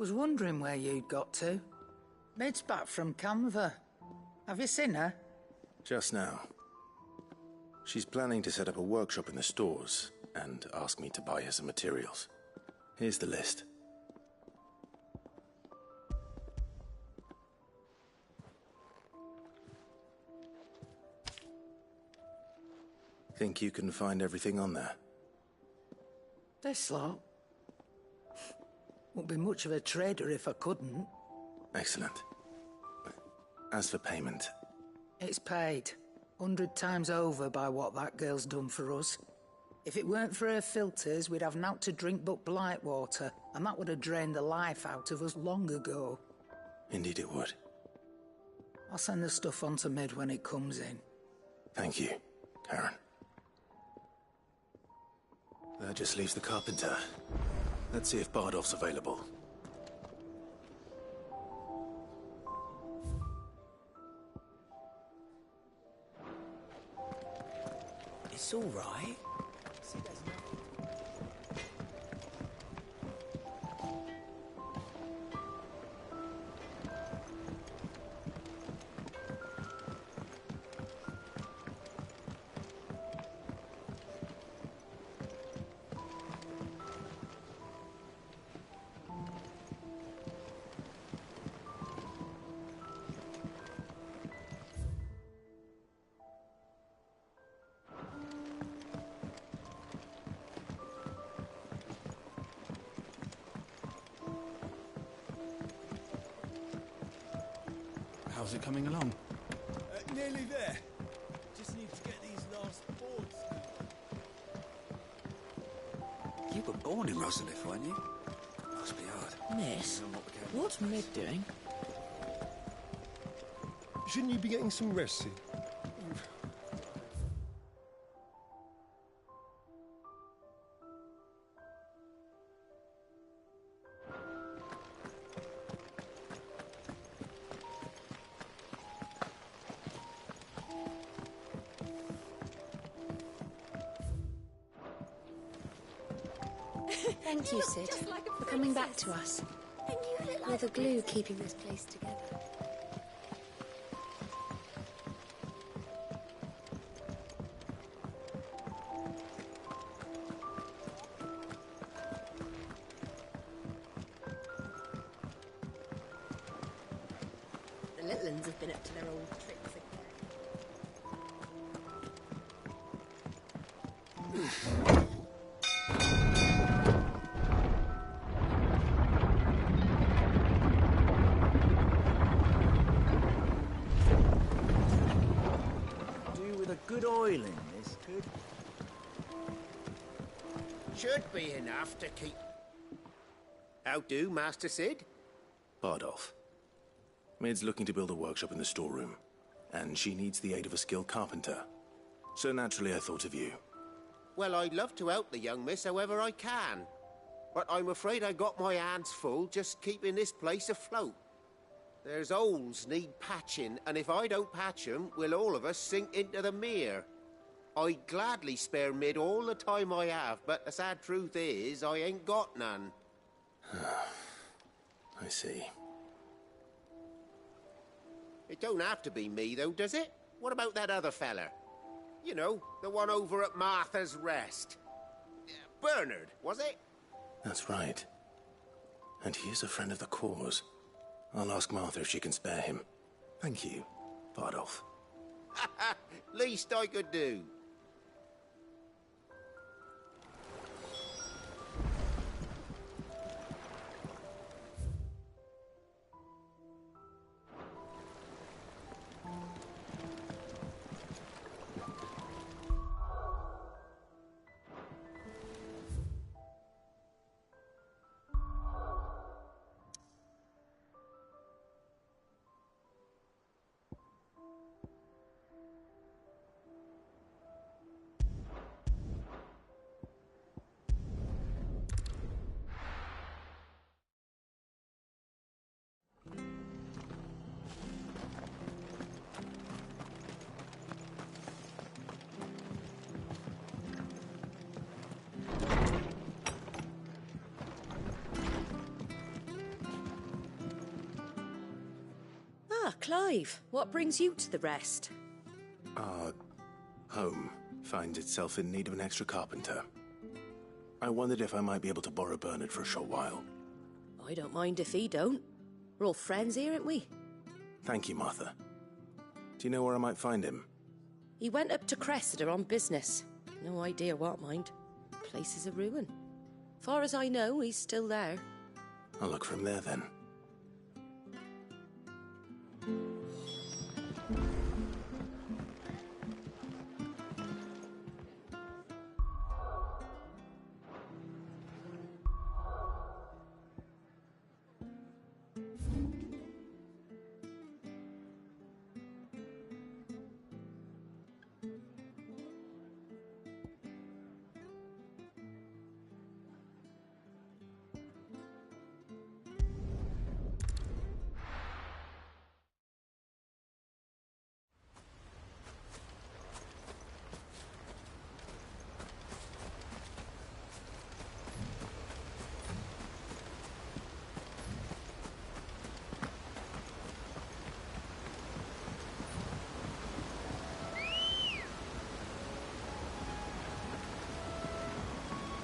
Was wondering where you'd got to. Mid's back from Canva. Have you seen her? Just now. She's planning to set up a workshop in the stores and ask me to buy her some materials. Here's the list. Think you can find everything on there? This lot. Wouldn't be much of a trader if I couldn't. Excellent. As for payment... It's paid. 100 times over by what that girl's done for us. If it weren't for her filters, we'd have naught to drink but blight water, and that would have drained the life out of us long ago. Indeed it would. I'll send the stuff on to Mid when it comes in. Thank you, Karen. That just leaves the carpenter. Let's see if Bardolph's available. It's all right. How's it coming along? Nearly there. Just need to get these last boards. You were born in Rosalith, weren't you? Must be hard. Miss, what's Mid doing? Shouldn't you be getting some rest, Sid? Thank you, Sid, for coming back to us. You're the glue keeping this place together. The little ones have been up to their old tricks again. Good oiling, this could. Should be enough to keep... How do, Master Sid? Bardolph. Mid's looking to build a workshop in the storeroom, and she needs the aid of a skilled carpenter. So naturally I thought of you. Well, I'd love to help the young miss however I can. But I'm afraid I got my hands full just keeping this place afloat. There's holes need patching, and if I don't patch 'em, we'll all of us sink into the mere. I'd gladly spare Mid all the time I have, but the sad truth is, I ain't got none. I see. It don't have to be me, though, does it? What about that other fella? You know, the one over at Martha's Rest. Bernard, was it? That's right. And he is a friend of the cause. I'll ask Martha if she can spare him. Thank you, Bardolph. Least I could do. Ah, Clive, what brings you to the rest? Our home finds itself in need of an extra carpenter. I wondered if I might be able to borrow Bernard for a short while. I don't mind if he don't. We're all friends here, aren't we? Thank you, Martha. Do you know where I might find him? He went up to Cressida on business. No idea what, mind. Place is a ruin. Far as I know, he's still there. I'll look for him there, then.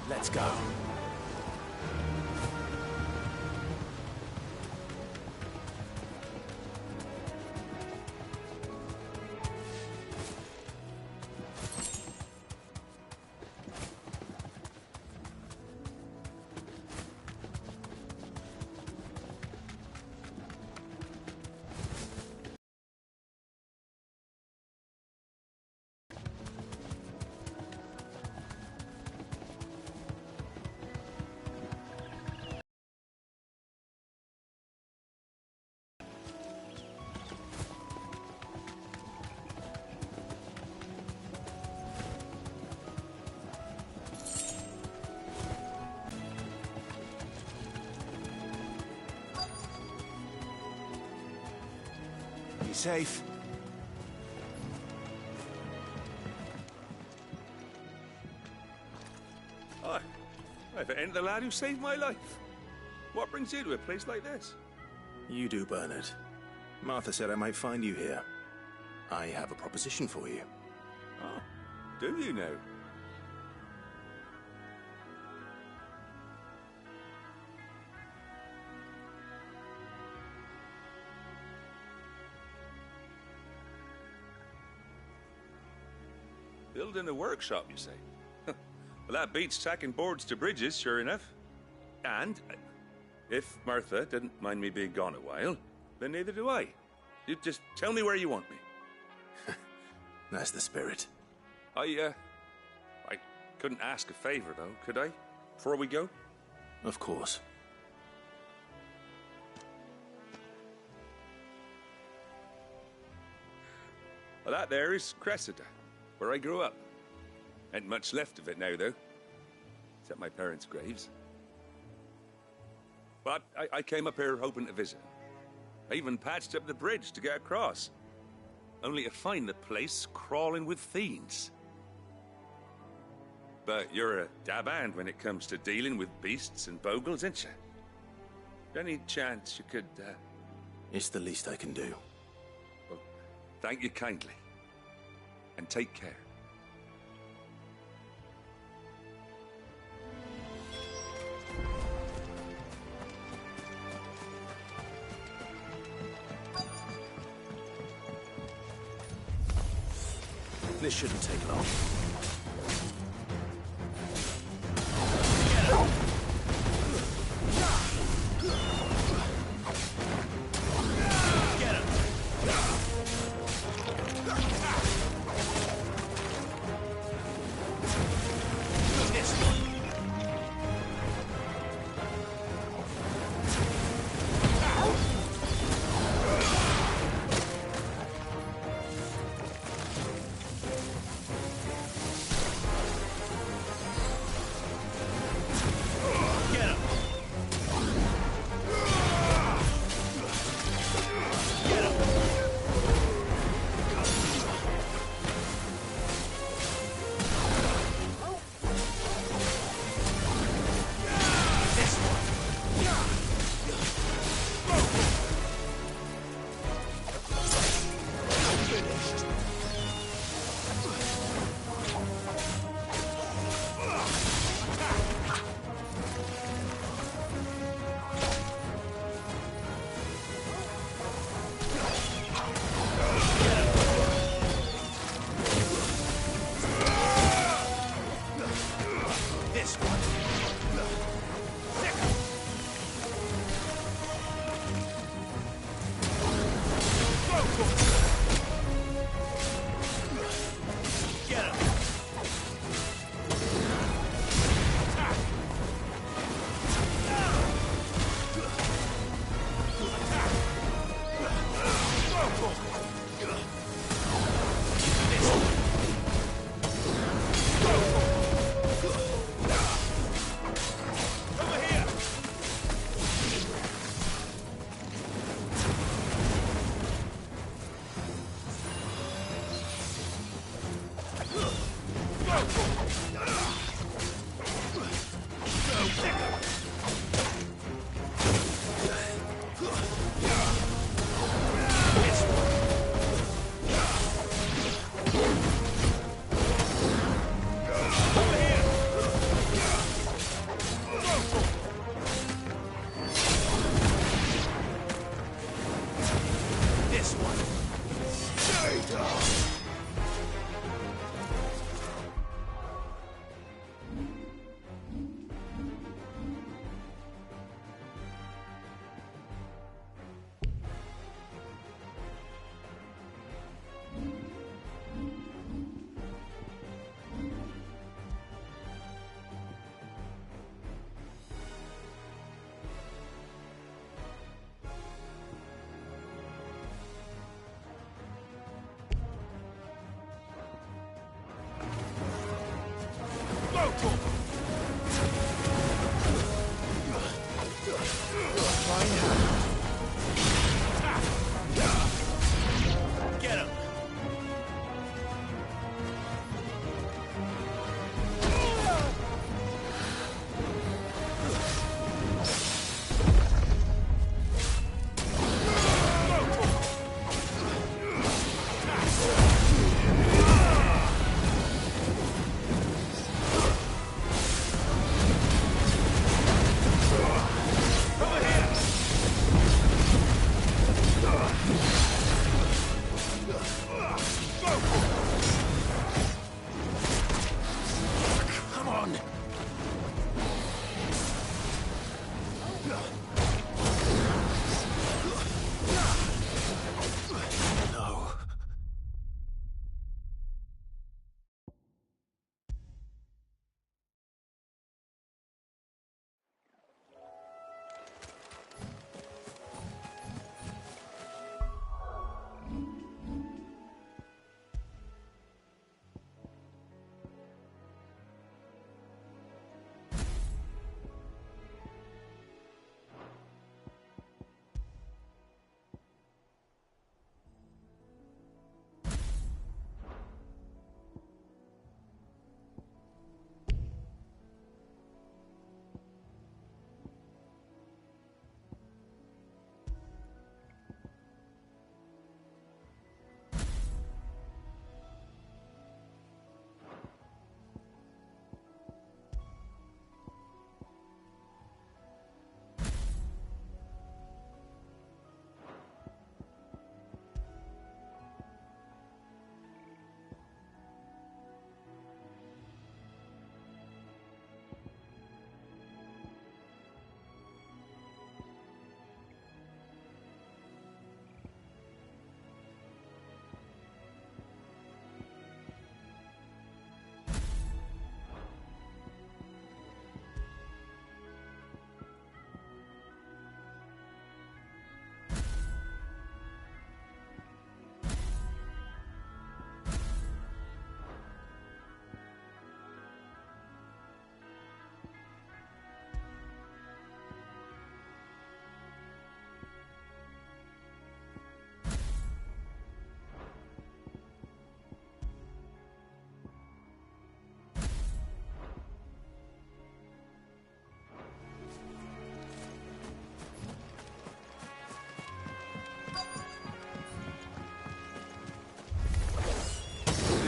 Let's go. Be safe. Hi. If it ain't the lad who saved my life. What brings you to a place like this? You do, Bernard. Martha said I might find you here. I have a proposition for you. Oh, do you now? Building a workshop, you say? Well, that beats tacking boards to bridges, sure enough. And if Martha didn't mind me being gone a while, then neither do I. You just tell me where you want me. That's the spirit. I couldn't ask a favor, though, could I? Before we go? Of course. Well, that there is Cressida, where I grew up. Ain't much left of it now, though. Except my parents' graves. But I came up here hoping to visit. I even patched up the bridge to get across. Only to find the place crawling with fiends. But you're a dab hand when it comes to dealing with beasts and bogles, ain't you? Any chance you could, It's the least I can do. Well, thank you kindly. And take care. This shouldn't take long.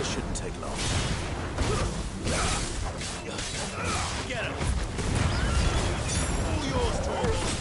Shouldn't take long. Get him! All yours, Torvald!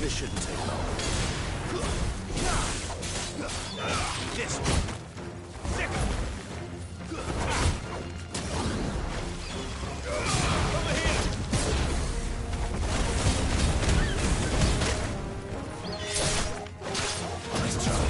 This shouldn't take long. This one. Over here. Nice try.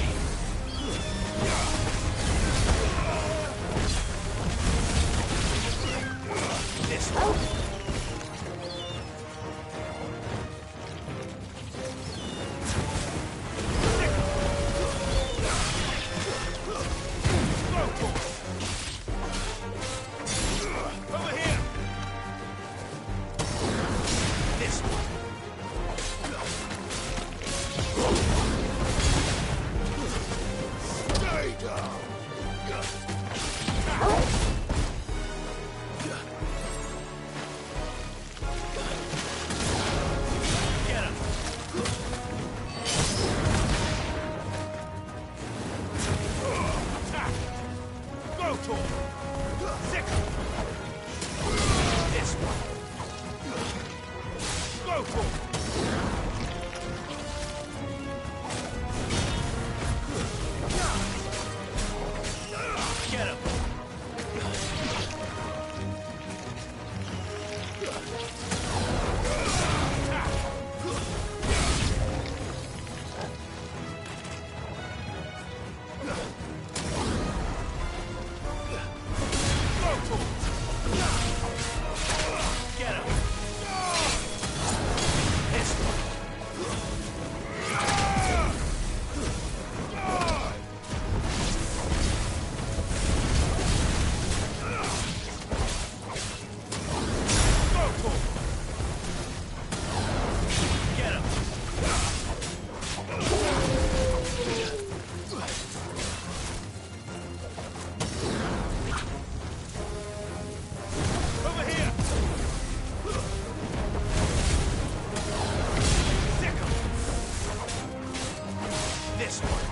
This one.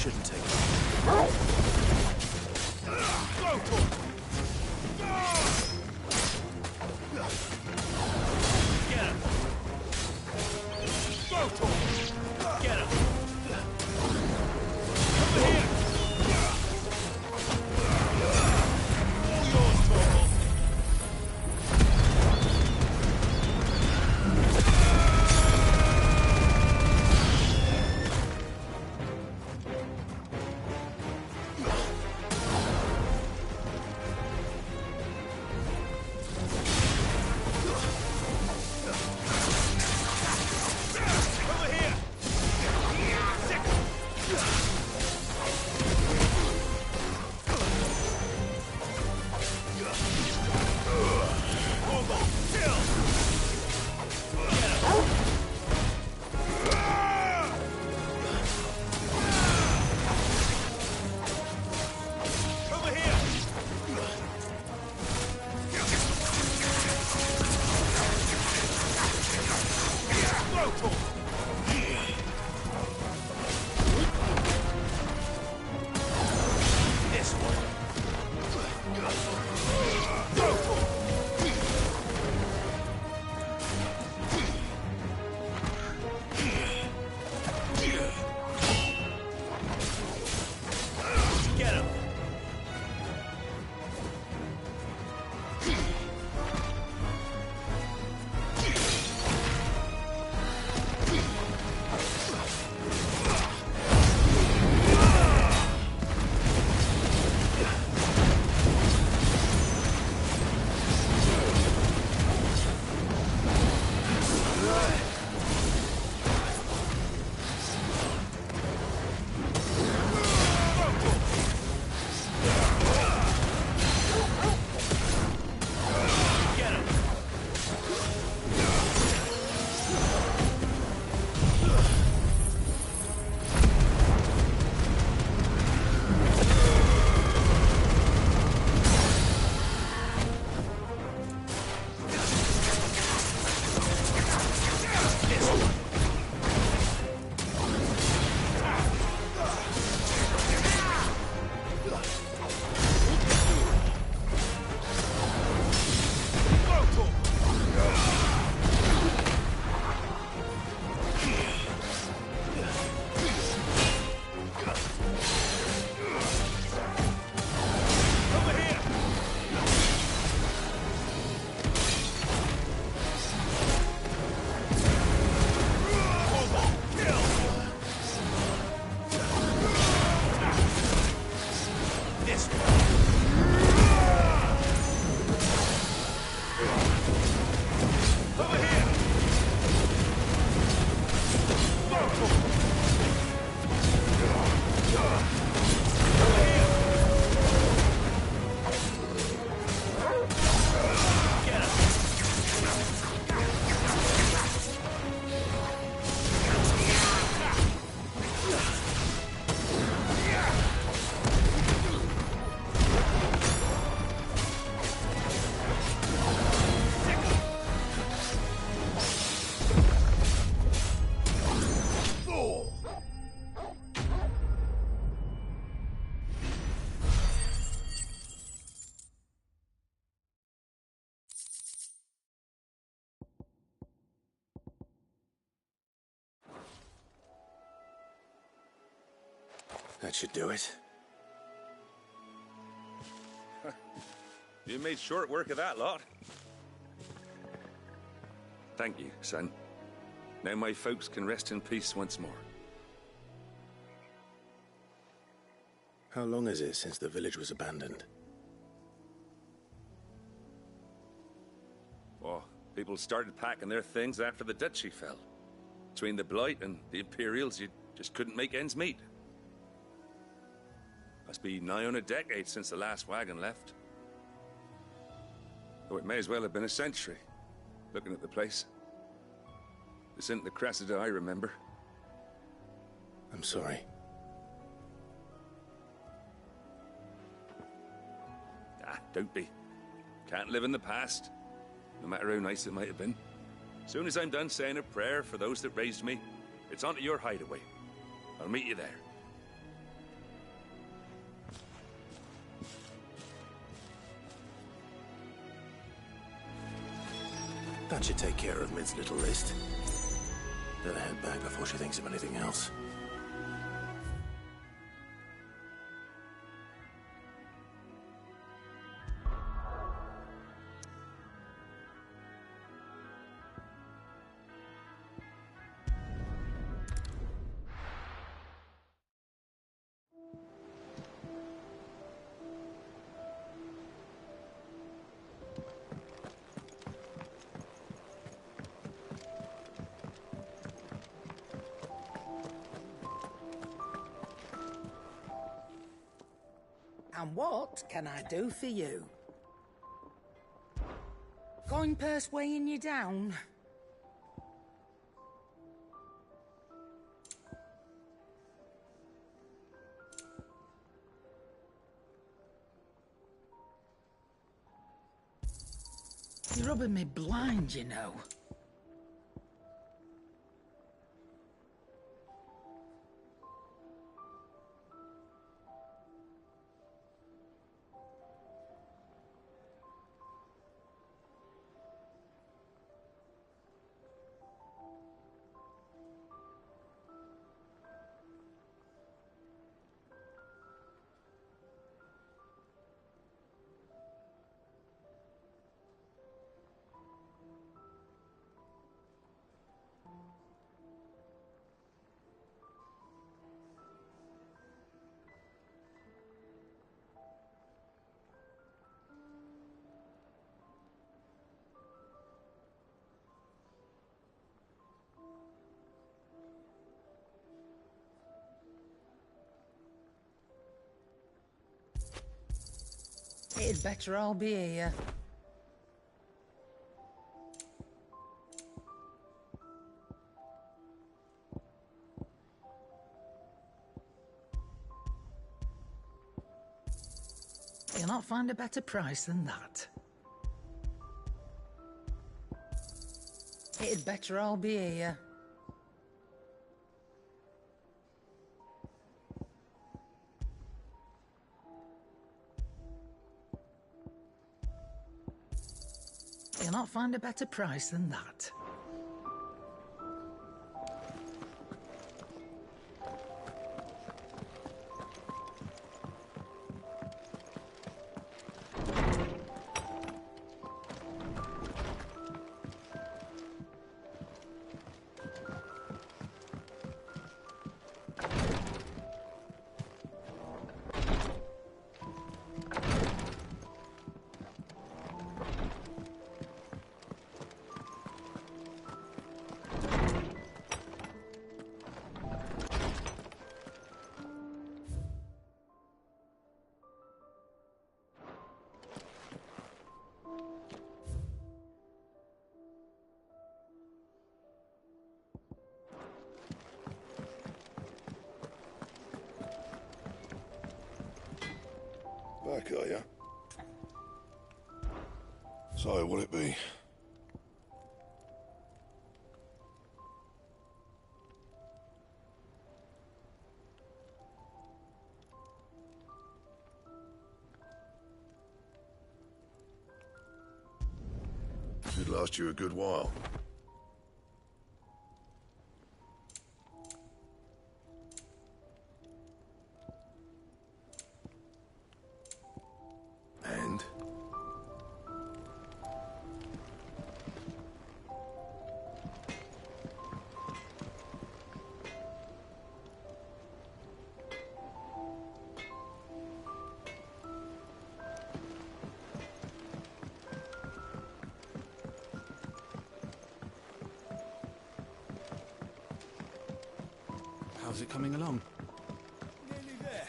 shouldn't take long. Go for it! Get him! Go for it! Get him! Over here! All yours, Torvald! That should do it. You made short work of that lot. Thank you, son. Now my folks can rest in peace once more. How long is it since the village was abandoned? Oh, people started packing their things after the duchy fell. Between the Blight and the Imperials, you just couldn't make ends meet. Must be nigh on a decade since the last wagon left. Though it may as well have been a century, looking at the place. This isn't the Cressida I remember. I'm sorry. Ah, don't be. Can't live in the past, no matter how nice it might have been. As soon as I'm done saying a prayer for those that raised me, it's on to your hideaway. I'll meet you there. That should take care of Mid's little list. Better head back before she thinks of anything else. And what can I do for you? Coin purse weighing you down? You're rubbing me blind, you know. It'd better all be here. You'll not find a better price than that. It'd better all be here. You'll not find a better price than that. Back, are you? So, will it be? Should last you a good while. And? How's it coming along? Nearly there.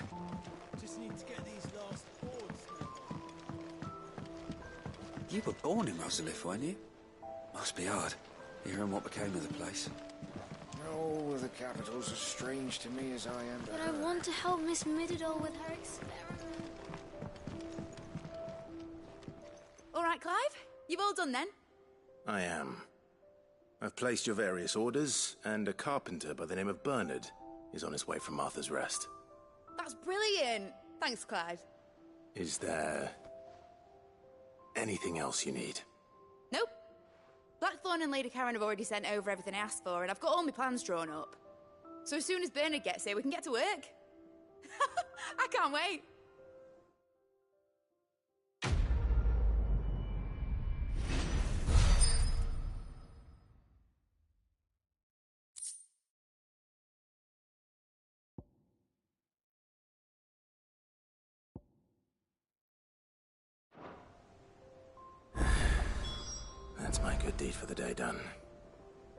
Just need to get these last boards now. You were born in Rosalith, weren't you? Must be hard, hearing what became of the place. All of the capitals as strange to me as I am to But her. I want to help Miss Mididol with her experiment. All right, Clive? You've all done then? I am. I've placed your various orders, and a carpenter by the name of Bernard is on his way from Martha's Rest. That's brilliant. Thanks, Clive. Is there anything else you need? Nope. Blackthorn and Lady Karen have already sent over everything I asked for, and I've got all my plans drawn up. So as soon as Bernard gets here, we can get to work. I can't wait. That's my good deed for the day done.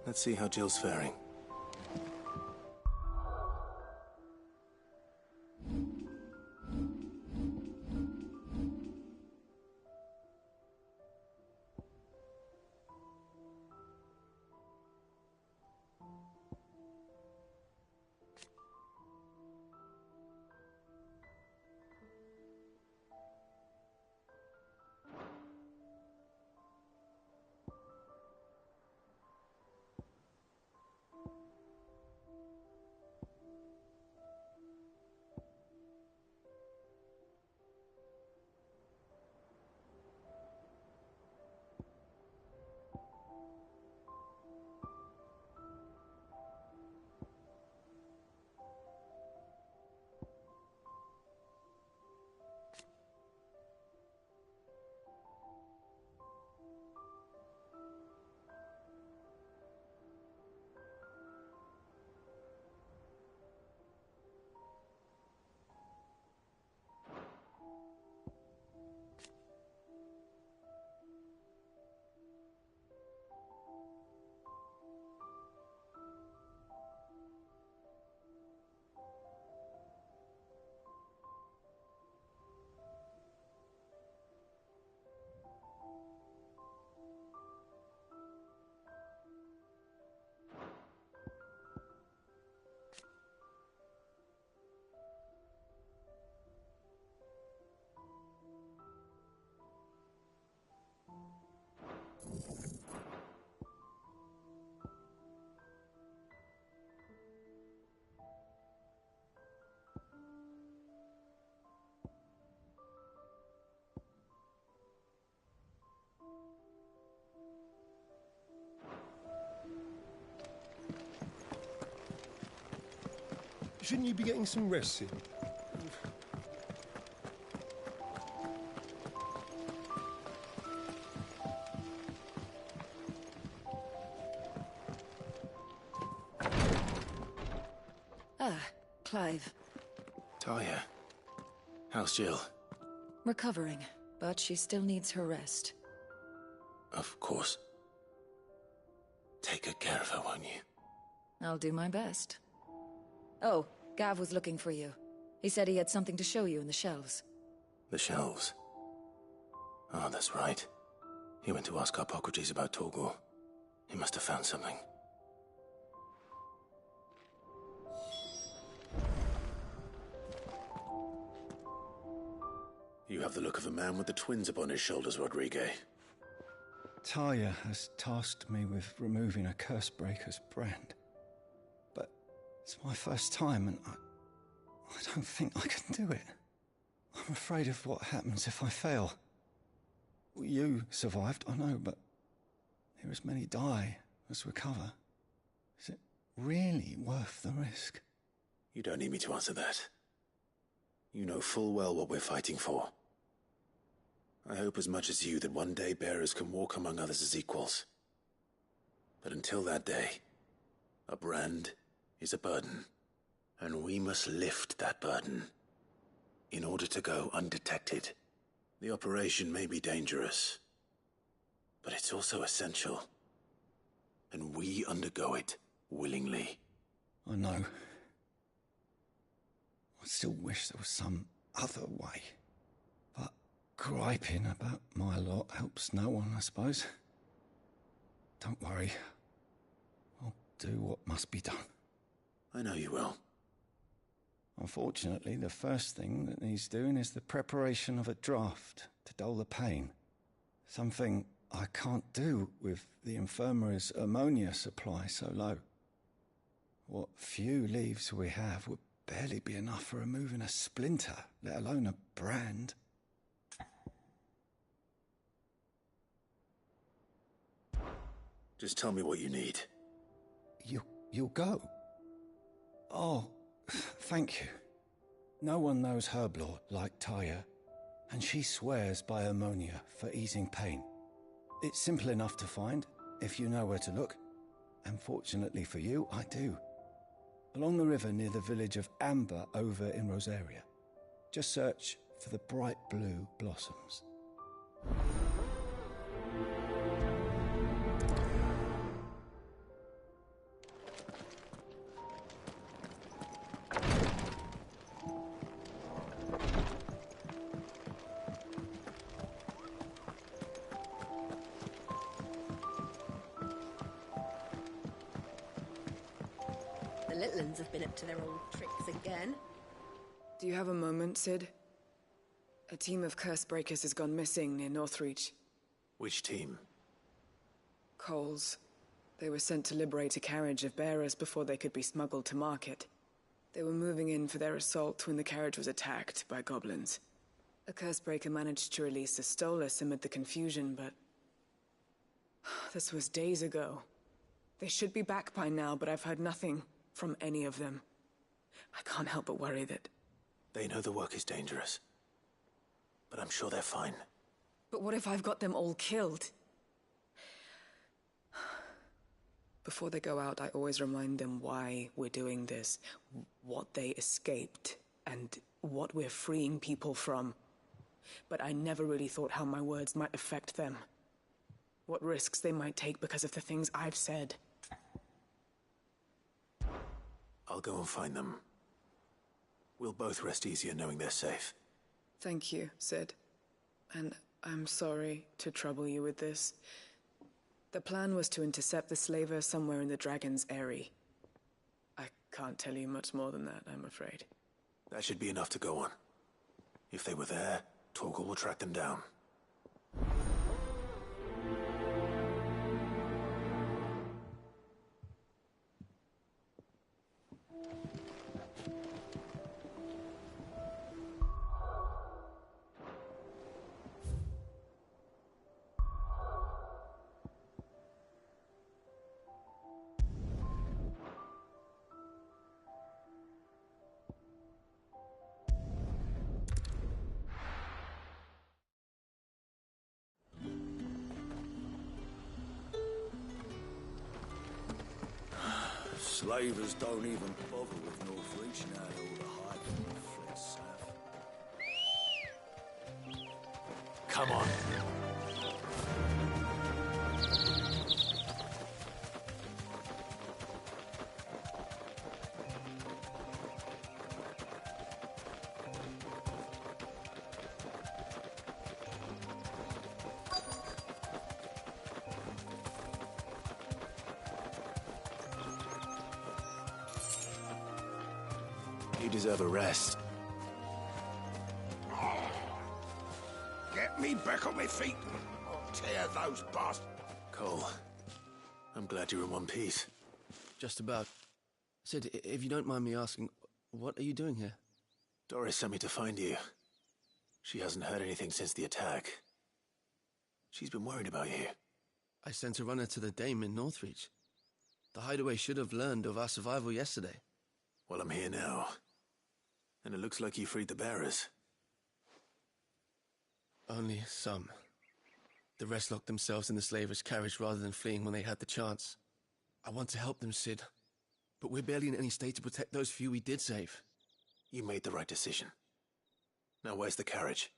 Let's see how Jill's faring. Shouldn't you be getting some rest soon? Ah, Clive. Talia. How's Jill? Recovering, but she still needs her rest. Of course. Take good care of her, won't you? I'll do my best. Oh, Gav was looking for you. He said he had something to show you in the shelves. The shelves? Oh, that's right. He went to ask Harpocrates about Torgor. He must have found something. You have the look of a man with the twins upon his shoulders, Rodrigue. Talia has tasked me with removing a Cursebreaker's brand. But it's my first time, and I don't think I can do it. I'm afraid of what happens if I fail. You survived, I know, but here as many die as recover. Is it really worth the risk? You don't need me to answer that. You know full well what we're fighting for. I hope as much as you that one day bearers can walk among others as equals. But until that day, a brand is a burden, and we must lift that burden in order to go undetected. The operation may be dangerous, but it's also essential, and we undergo it willingly. I know. I still wish there was some other way. But griping about my lot helps no one, I suppose. Don't worry. I'll do what must be done. I know you will. Unfortunately, the first thing that needs doing is the preparation of a draft to dull the pain. Something I can't do with the infirmary's ammonia supply so low. What few leaves we have would barely be enough for removing a splinter, let alone a brand. Just tell me what you need. You'll go? Oh, thank you. No one knows Herblore like Taya, and she swears by ammonia for easing pain. It's simple enough to find, if you know where to look. And fortunately for you, I do. Along the river near the village of Amber over in Rosaria. Just search for the bright blue blossoms. The Litlins have been up to their old tricks again. Do you have a moment, Sid? A team of Cursebreakers has gone missing near Northreach. Which team? Coles. They were sent to liberate a carriage of bearers before they could be smuggled to market. They were moving in for their assault when the carriage was attacked by goblins. A Cursebreaker managed to release a Stolas amid the confusion, but... this was days ago. They should be back by now, but I've heard nothing from any of them. I can't help but worry that... They know the work is dangerous. But I'm sure they're fine. But what if I've got them all killed? Before they go out, I always remind them why we're doing this, what they escaped, and what we're freeing people from. But I never really thought how my words might affect them. What risks they might take because of the things I've said. I'll go and find them. We'll both rest easier knowing they're safe. Thank you, Sid. And I'm sorry to trouble you with this. The plan was to intercept the slaver somewhere in the Dragon's Eyrie. I can't tell you much more than that, I'm afraid. That should be enough to go on. If they were there, Torgal will track them down. Slavers don't even bother with Northreach now all the hiding fled south. Come on. You deserve a rest. Get me back on my feet. I'll tear those bastards. Cole, I'm glad you're in one piece. Just about. Sid, if you don't mind me asking, what are you doing here? Doris sent me to find you. She hasn't heard anything since the attack. She's been worried about you. I sent a runner to the Dame in Northreach. The hideaway should have learned of our survival yesterday. Well, I'm here now. And it looks like you freed the bearers. Only some. The rest locked themselves in the slaver's carriage rather than fleeing when they had the chance. I want to help them, Sid. But we're barely in any state to protect those few we did save. You made the right decision. Now where's the carriage?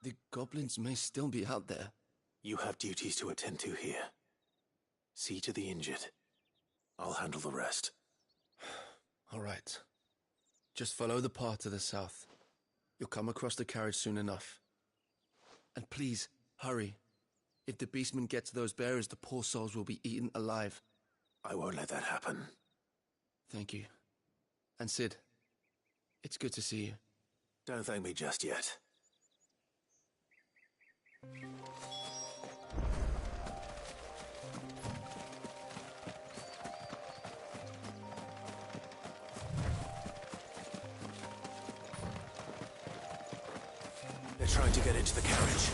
The goblins may still be out there. You have duties to attend to here. See to the injured. I'll handle the rest. All right. Just follow the path to the south. You'll come across the carriage soon enough. And please, hurry. If the beastmen get to those bearers, the poor souls will be eaten alive. I won't let that happen. Thank you. And Sid, it's good to see you. Don't thank me just yet. They're trying to get into the carriage.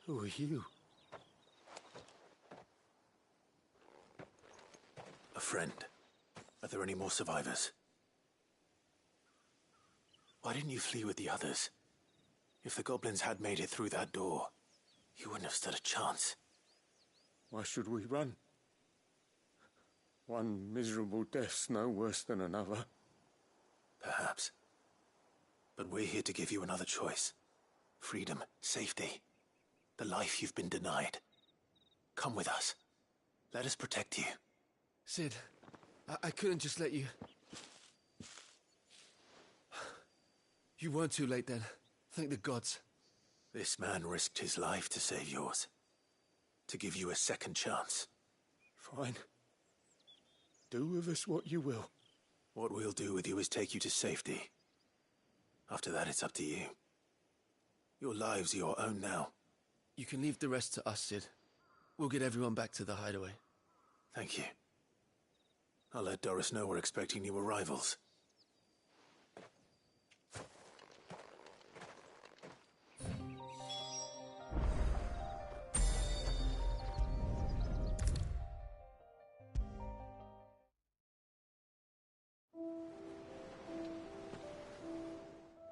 Who are you? A friend. Are there any more survivors? Why didn't you flee with the others? If the goblins had made it through that door, you wouldn't have stood a chance. Why should we run? One miserable death's no worse than another. Perhaps. But we're here to give you another choice. Freedom, safety, the life you've been denied. Come with us. Let us protect you. Sid, I couldn't just let you... You weren't too late then. Thank the gods. This man risked his life to save yours. To give you a second chance. Fine. Do with us what you will. What we'll do with you is take you to safety. After that, it's up to you. Your lives are your own now. You can leave the rest to us, Sid. We'll get everyone back to the hideaway. Thank you. I'll let Doris know we're expecting new arrivals.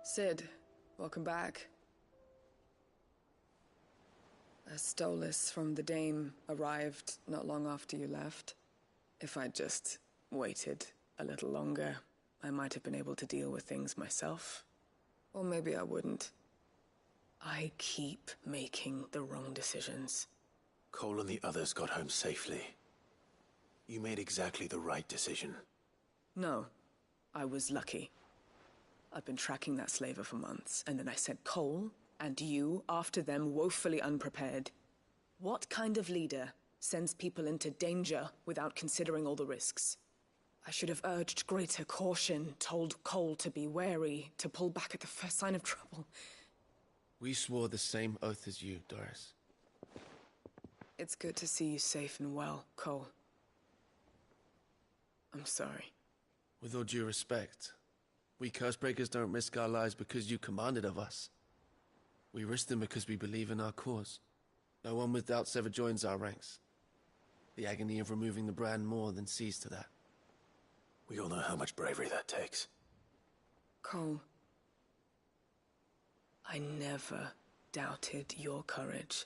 Sid, welcome back. A Stolas from the Dame arrived not long after you left. If I'd just waited a little longer, I might have been able to deal with things myself. Or maybe I wouldn't. I keep making the wrong decisions. Cole and the others got home safely. You made exactly the right decision. No, I was lucky. I've been tracking that slaver for months, and then I sent Cole and you after them, woefully unprepared. What kind of leader sends people into danger without considering all the risks? I should have urged greater caution, told Cole to be wary, to pull back at the first sign of trouble. We swore the same oath as you, Doris. It's good to see you safe and well, Cole. I'm sorry. With all due respect, we Cursebreakers don't risk our lives because you commanded of us. We risk them because we believe in our cause. No one with doubts ever joins our ranks. The agony of removing the brand more than sees to that. We all know how much bravery that takes. Cole, I never doubted your courage.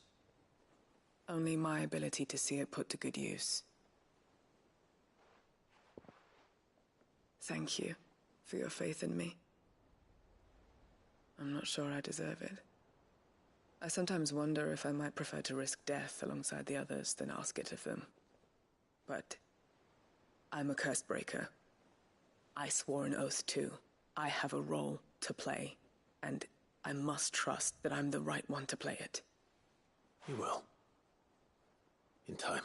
Only my ability to see it put to good use. Thank you for your faith in me. I'm not sure I deserve it. I sometimes wonder if I might prefer to risk death alongside the others than ask it of them. But I'm a Cursebreaker. I swore an oath too. I have a role to play, and I must trust that I'm the right one to play it. You will. In time.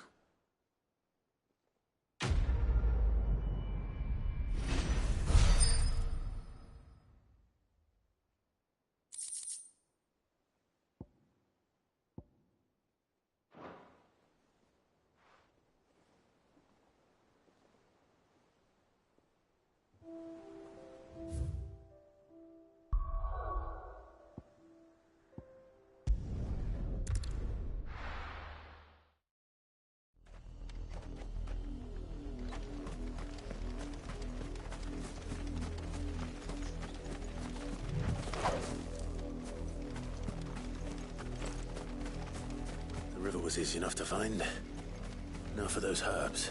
The river was easy enough to find. Now for those herbs.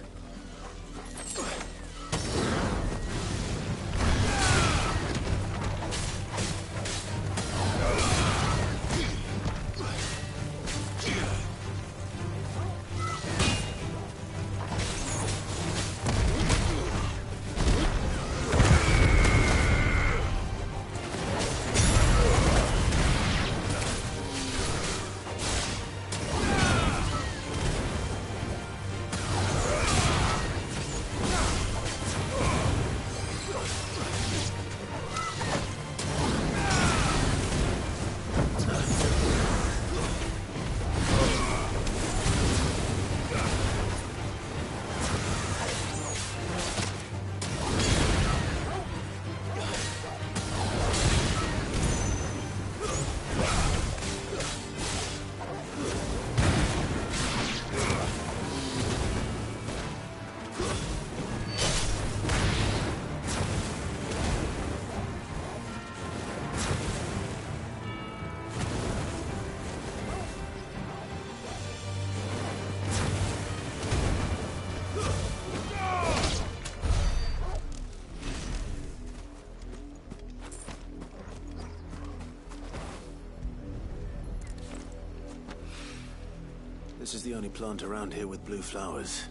This is the only plant around here with blue flowers.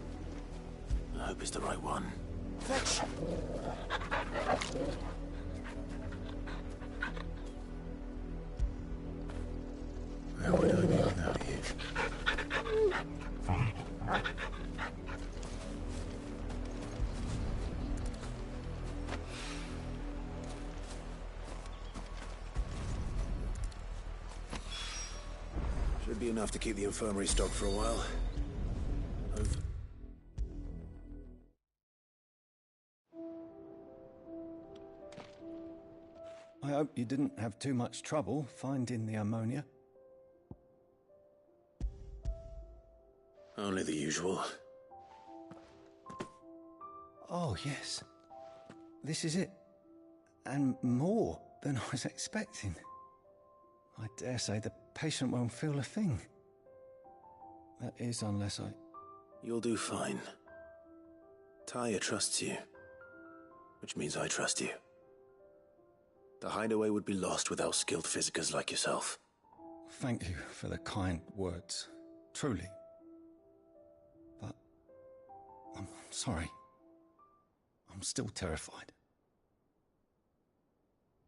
I hope it's the right one. Fetch! Where would I be without you? Should be enough to keep the infirmary stocked for a while. Over. I hope you didn't have too much trouble finding the ammonia. Only the usual. Oh, yes. This is it. And more than I was expecting. I dare say the patient won't feel a thing. That is, unless I... You'll do fine. Tyr trusts you. Which means I trust you. The hideaway would be lost without skilled physicers like yourself. Thank you for the kind words. Truly. But... I'm sorry. I'm still terrified.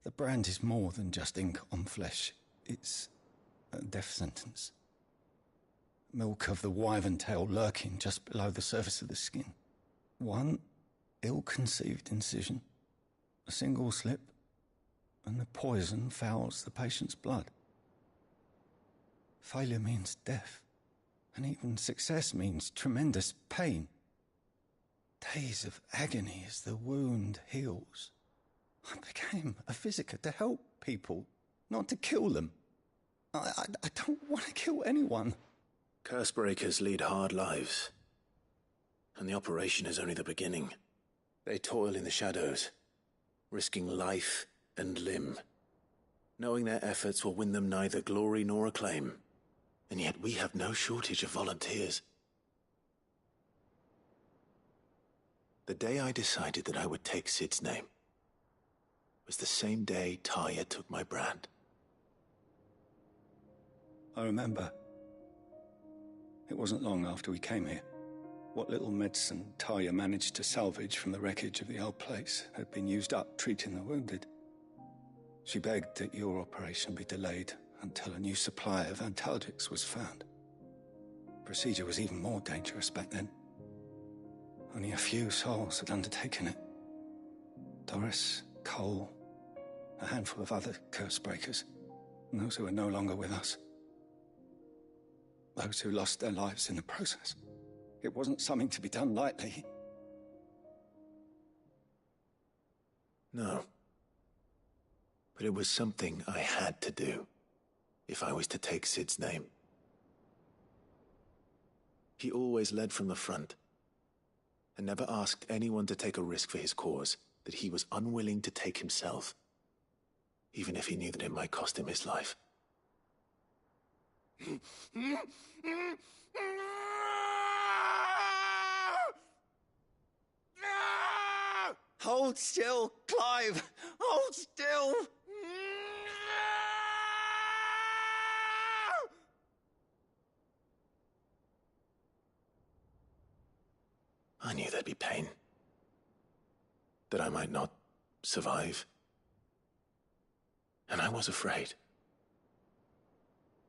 The brand is more than just ink on flesh. It's a death sentence. Milk of the wyvern tail lurking just below the surface of the skin. One ill-conceived incision, a single slip, and the poison fouls the patient's blood. Failure means death, and even success means tremendous pain. Days of agony as the wound heals. I became a physiker to help people, not to kill them. I don't want to kill anyone. Cursebreakers lead hard lives. And the operation is only the beginning. They toil in the shadows, risking life and limb, knowing their efforts will win them neither glory nor acclaim. And yet we have no shortage of volunteers. The day I decided that I would take Sid's name was the same day Tyr took my brand. I remember. It wasn't long after we came here. What little medicine Tyr managed to salvage from the wreckage of the old place had been used up treating the wounded. She begged that your operation be delayed until a new supply of antalgics was found. Procedure was even more dangerous back then. Only a few souls had undertaken it. Doris, Cole, a handful of other Cursebreakers, and those who are no longer with us. Those who lost their lives in the process. It wasn't something to be done lightly. No. But it was something I had to do, if I was to take Sid's name. He always led from the front, and never asked anyone to take a risk for his cause that he was unwilling to take himself, even if he knew that it might cost him his life. Hold still, Clive! Hold still! I knew there'd be pain. That I might not survive. And I was afraid.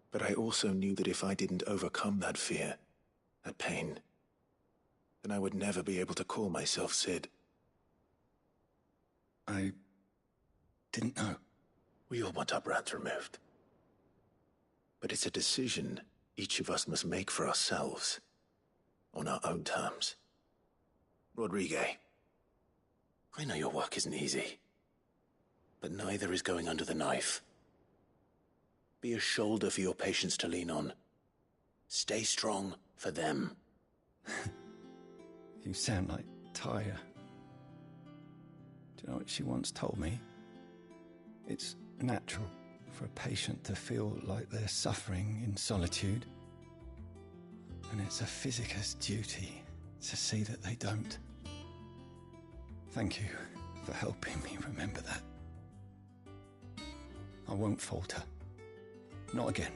But I also knew that if I didn't overcome that fear, that pain, then I would never be able to call myself Sid. I didn't know. We all want our brands removed. But it's a decision each of us must make for ourselves, on our own terms. Rodriguez, I know your work isn't easy, but neither is going under the knife. Be a shoulder for your patients to lean on. Stay strong for them. You sound like Tyr. Do you know what she once told me? It's natural for a patient to feel like they're suffering in solitude. And it's a physiker's duty to see that they don't. Thank you for helping me remember that. I won't falter. Not again.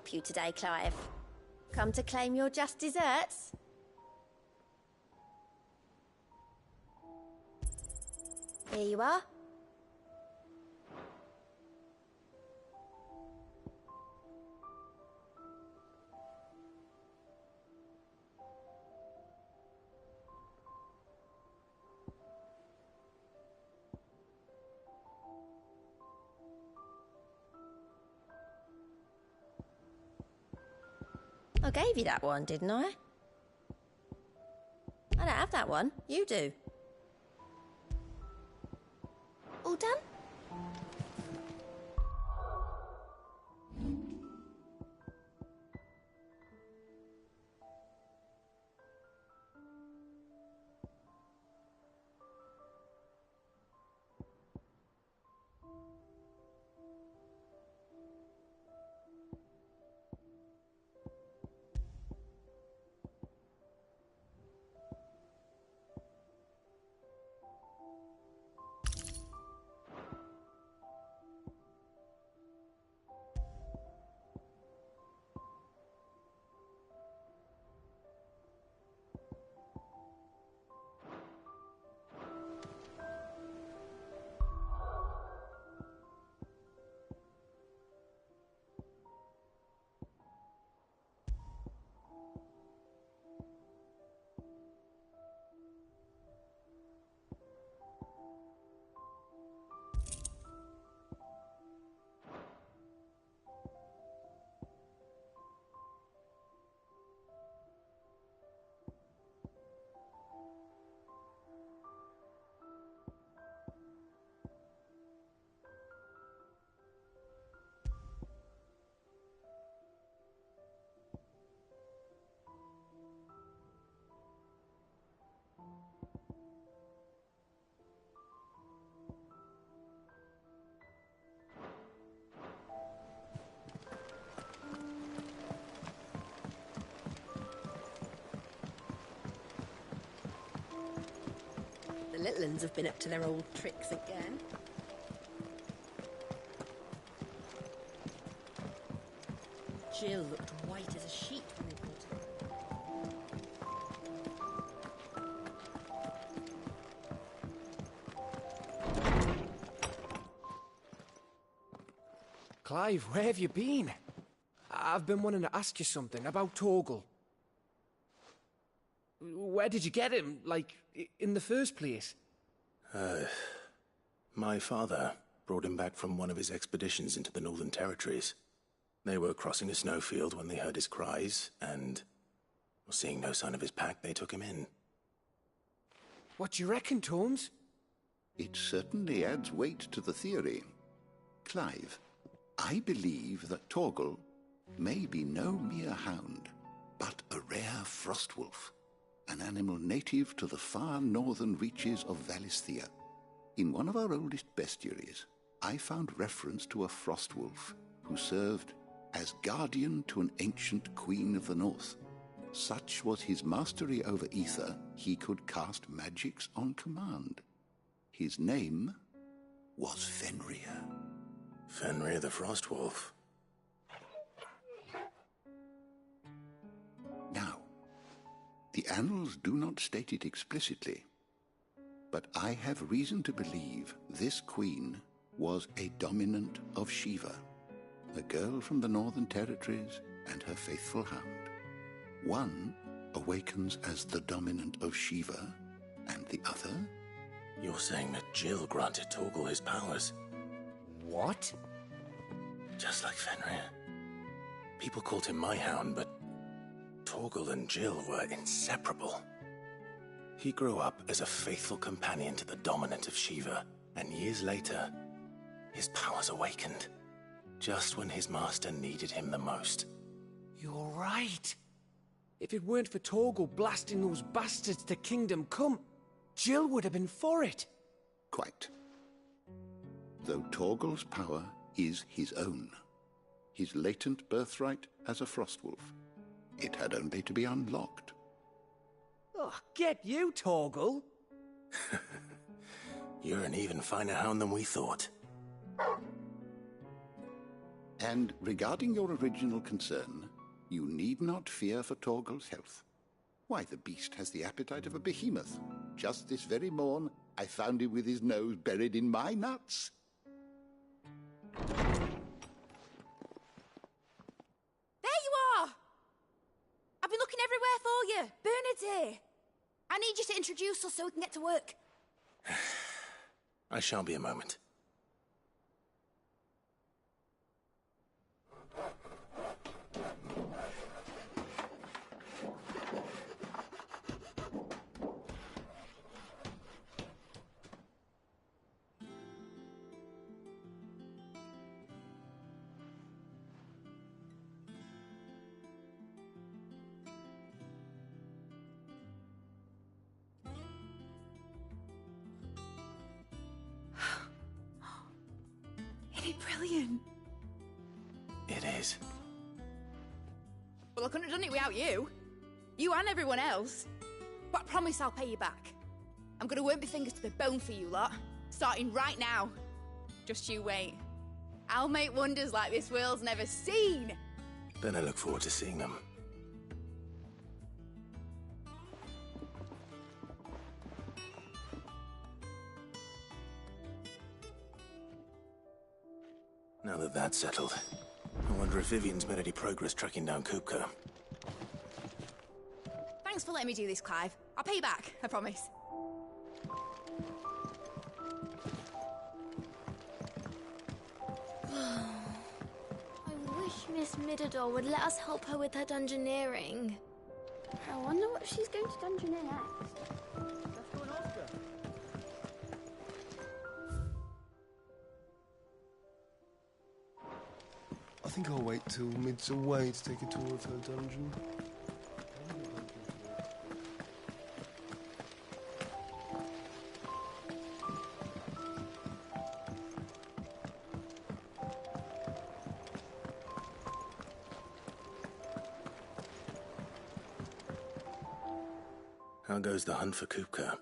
help you today, Clive? Come to claim your just desserts? Here you are. I gave you that one, didn't I? I don't have that one. You do. All done? The little ones have been up to their old tricks again. Jill looked white as a sheet when we brought her. Clive, where have you been? I've been wanting to ask you something about Torgal. Where did you get him, like, in the first place? My father brought him back from one of his expeditions into the Northern Territories. They were crossing a snowfield when they heard his cries, and, seeing no sign of his pack, they took him in. What do you reckon, Tomes? It certainly adds weight to the theory. Clive, I believe that Torgal may be no mere hound, but a rare frostwolf, an animal native to the far northern reaches of Valisthea. In one of our oldest bestiaries, I found reference to a frostwolf who served as guardian to an ancient queen of the north. Such was his mastery over ether, he could cast magics on command. His name was Fenrir. Fenrir the Frostwolf. Now, the annals do not state it explicitly, but I have reason to believe this queen was a dominant of Shiva, a girl from the Northern Territories and her faithful hound. One awakens as the dominant of Shiva, and the other... You're saying that Jill granted Torgal his powers? What? Just like Fenrir. People called him my hound, but Torgal and Jill were inseparable. He grew up as a faithful companion to the dominant of Shiva, and years later, his powers awakened, just when his master needed him the most. You're right. If it weren't for Torgal blasting those bastards to Kingdom Come, Jill would have been for it. Quite. Though Torgal's power is his own, his latent birthright as a Frostwolf, it had only to be unlocked. Oh, get you, Torgal! You're an even finer hound than we thought. And regarding your original concern, you need not fear for Torgal's health. Why, the beast has the appetite of a behemoth. Just this very morn, I found him with his nose buried in my nuts. There you are! I've been looking everywhere for you. Bernard's here. I need you to introduce us so we can get to work. I shall be a moment. Brilliant. It is. Well, I couldn't have done it without you. You and everyone else. But I promise I'll pay you back. I'm gonna work my fingers to the bone for you lot. Starting right now. Just you wait. I'll make wonders like this world's never seen. Then I look forward to seeing them. Now that that's settled, I wonder if Vivian's made any progress tracking down Kupka. Thanks for letting me do this, Clive. I'll pay you back, I promise. I wish Miss Midador would let us help her with her dungeoneering. I wonder what she's going to dungeoneer next. Let's go and ask her. I think I'll wait till Mid's away to take a tour of her dungeon. How goes the hunt for Kupka?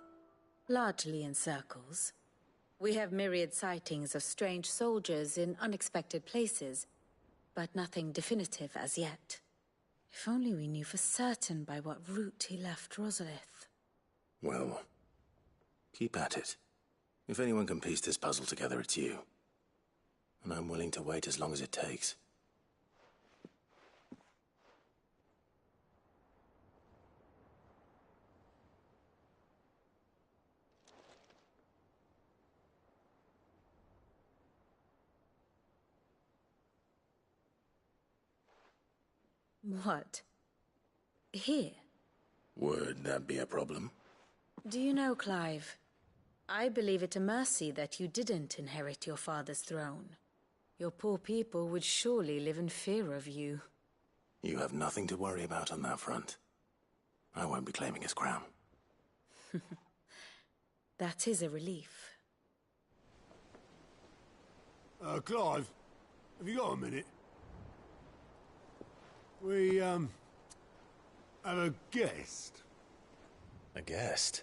Largely in circles. We have myriad sightings of strange soldiers in unexpected places, but nothing definitive as yet. If only we knew for certain by what route he left Rosalith. Well, keep at it. If anyone can piece this puzzle together, it's you. And I'm willing to wait as long as it takes. What? Here? Would that be a problem? Do you know, Clive? I believe it a mercy that you didn't inherit your father's throne. Your poor people would surely live in fear of you. You have nothing to worry about on that front. I won't be claiming his crown. That is a relief. Clive, have you got a minute? We, have a guest. A guest?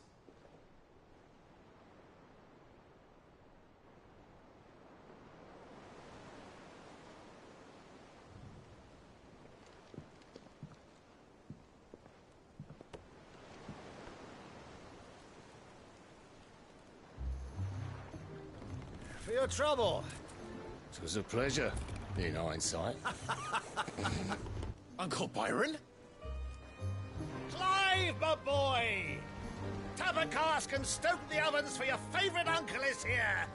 For your trouble. It was a pleasure, in hindsight. Uncle Byron? Clive, my boy! Tap a cask and stoke the ovens for your favourite uncle is here!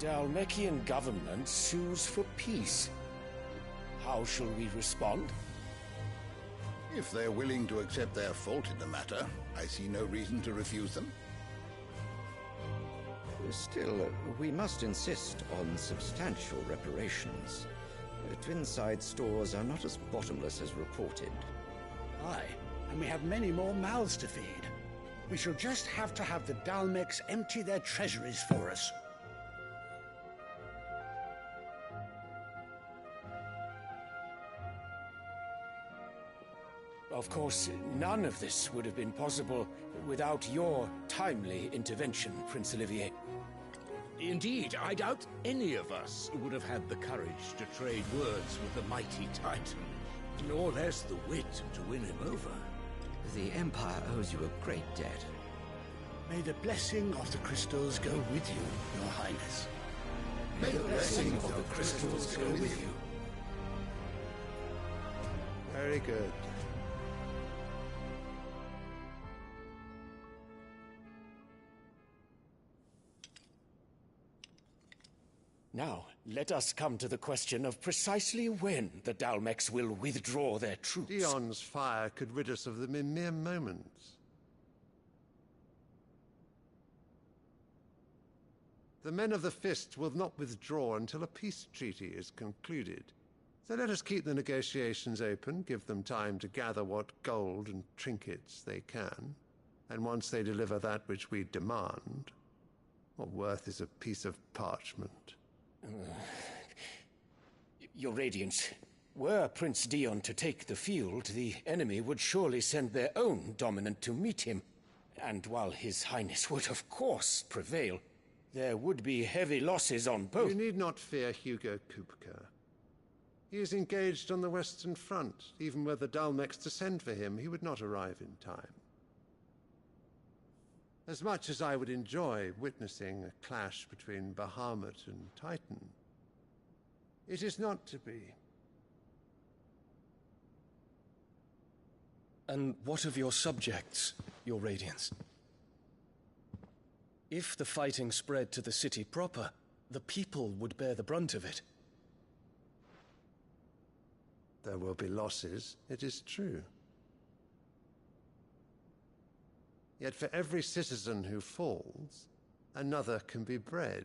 The Dalmekian government sues for peace. How shall we respond? If they're willing to accept their fault in the matter, I see no reason to refuse them. Still, we must insist on substantial reparations. The Twinside stores are not as bottomless as reported. Aye, and we have many more mouths to feed. We shall just have to have the Dalmex empty their treasuries for us. Of course, none of this would have been possible without your timely intervention, Prince Olivier. Indeed, I doubt any of us would have had the courage to trade words with the mighty Titan, nor less the wit to win him over. The Empire owes you a great debt. May the blessing of the crystals go with you, Your Highness. May the blessing of the crystals go with you. Very good. Now, let us come to the question of precisely when the Dalmex will withdraw their troops. Dion's fire could rid us of them in mere moments. The men of the Fist will not withdraw until a peace treaty is concluded. So let us keep the negotiations open, give them time to gather what gold and trinkets they can, and once they deliver that which we demand, what worth is a piece of parchment? Your Radiance, were Prince Dion to take the field, the enemy would surely send their own dominant to meet him. And while His Highness would of course prevail, there would be heavy losses on both. You need not fear Hugo Kupka. He is engaged on the Western Front. Even were the Dalmex to send for him, he would not arrive in time. As much as I would enjoy witnessing a clash between Bahamut and Titan, it is not to be. And what of your subjects, Your Radiance? If the fighting spread to the city proper, the people would bear the brunt of it. There will be losses, it is true. Yet for every citizen who falls, another can be bred.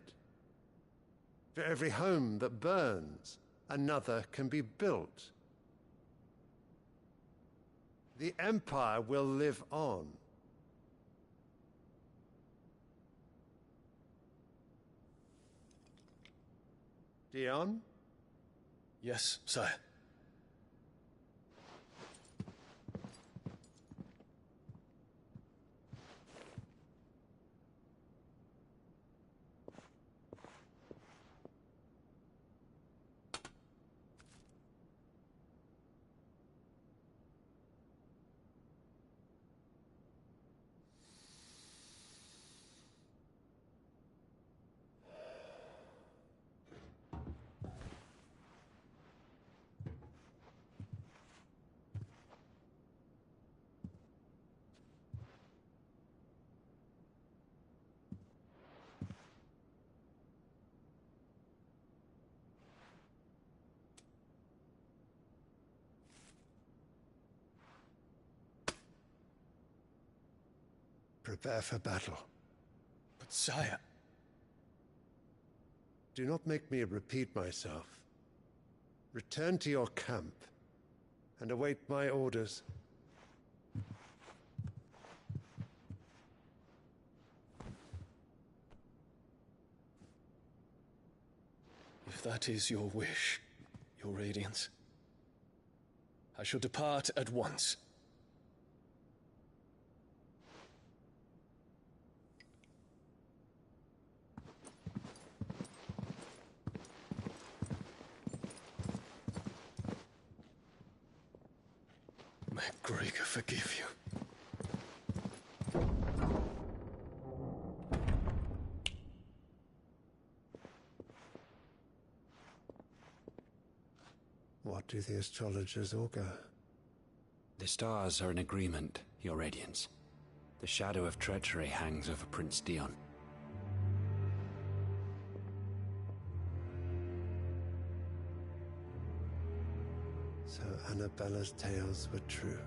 For every home that burns, another can be built. The Empire will live on. Dion? Yes, sire. Prepare for battle. But sire... Do not make me repeat myself. Return to your camp and await my orders. If that is your wish, Your Radiance, I shall depart at once. May Gregor forgive you. What do the astrologers augur? The stars are in agreement, Your Radiance. The shadow of treachery hangs over Prince Dion. So Annabella's tales were true.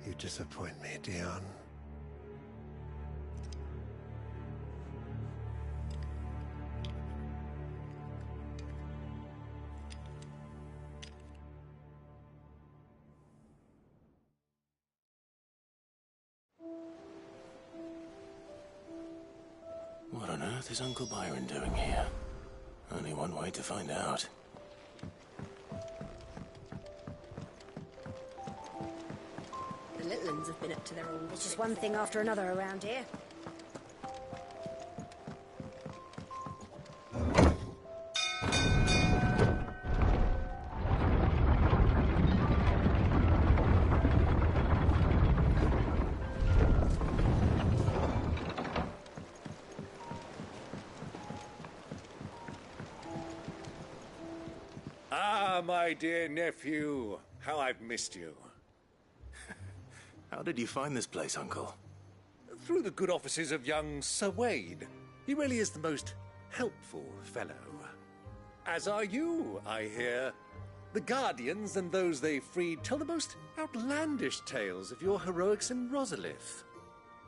You disappoint me, Dion. earth is Uncle Byron doing here? Only one way to find out. The little uns have been up to their old... It's just one thing after another around here. Ah, my dear nephew. How I've missed you. How did you find this place, Uncle? Through the good offices of young Sir Wade. He really is the most helpful fellow. As are you, I hear. The Guardians and those they freed tell the most outlandish tales of your heroics in Rosalith.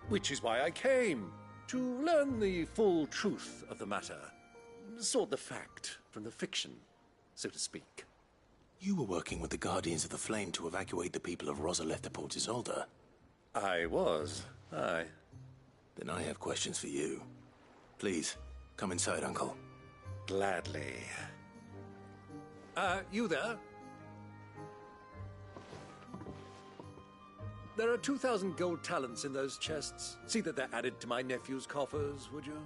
Which is why I came, to learn the full truth of the matter. Sort the fact from the fiction, so to speak. You were working with the Guardians of the Flame to evacuate the people of Rosalith to Port Isolde. I was, aye. Then I have questions for you. Please, come inside, Uncle. Gladly. You there? There are 2,000 gold talents in those chests. See that they're added to my nephew's coffers, would you?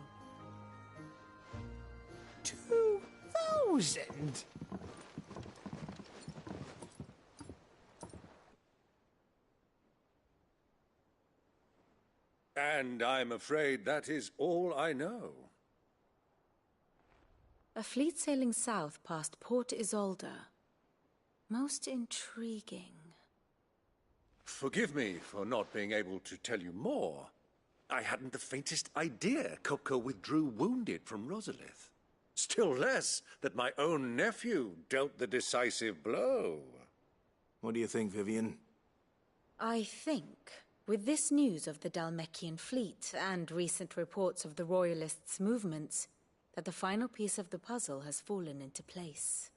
2,000? And I'm afraid that is all I know. A fleet sailing south past Port Isolde. Most intriguing. Forgive me for not being able to tell you more. I hadn't the faintest idea Kupka withdrew wounded from Rosalith. Still less that my own nephew dealt the decisive blow. What do you think, Vivian? I think, with this news of the Dhalmekian fleet and recent reports of the Royalists' movements, that the final piece of the puzzle has fallen into place.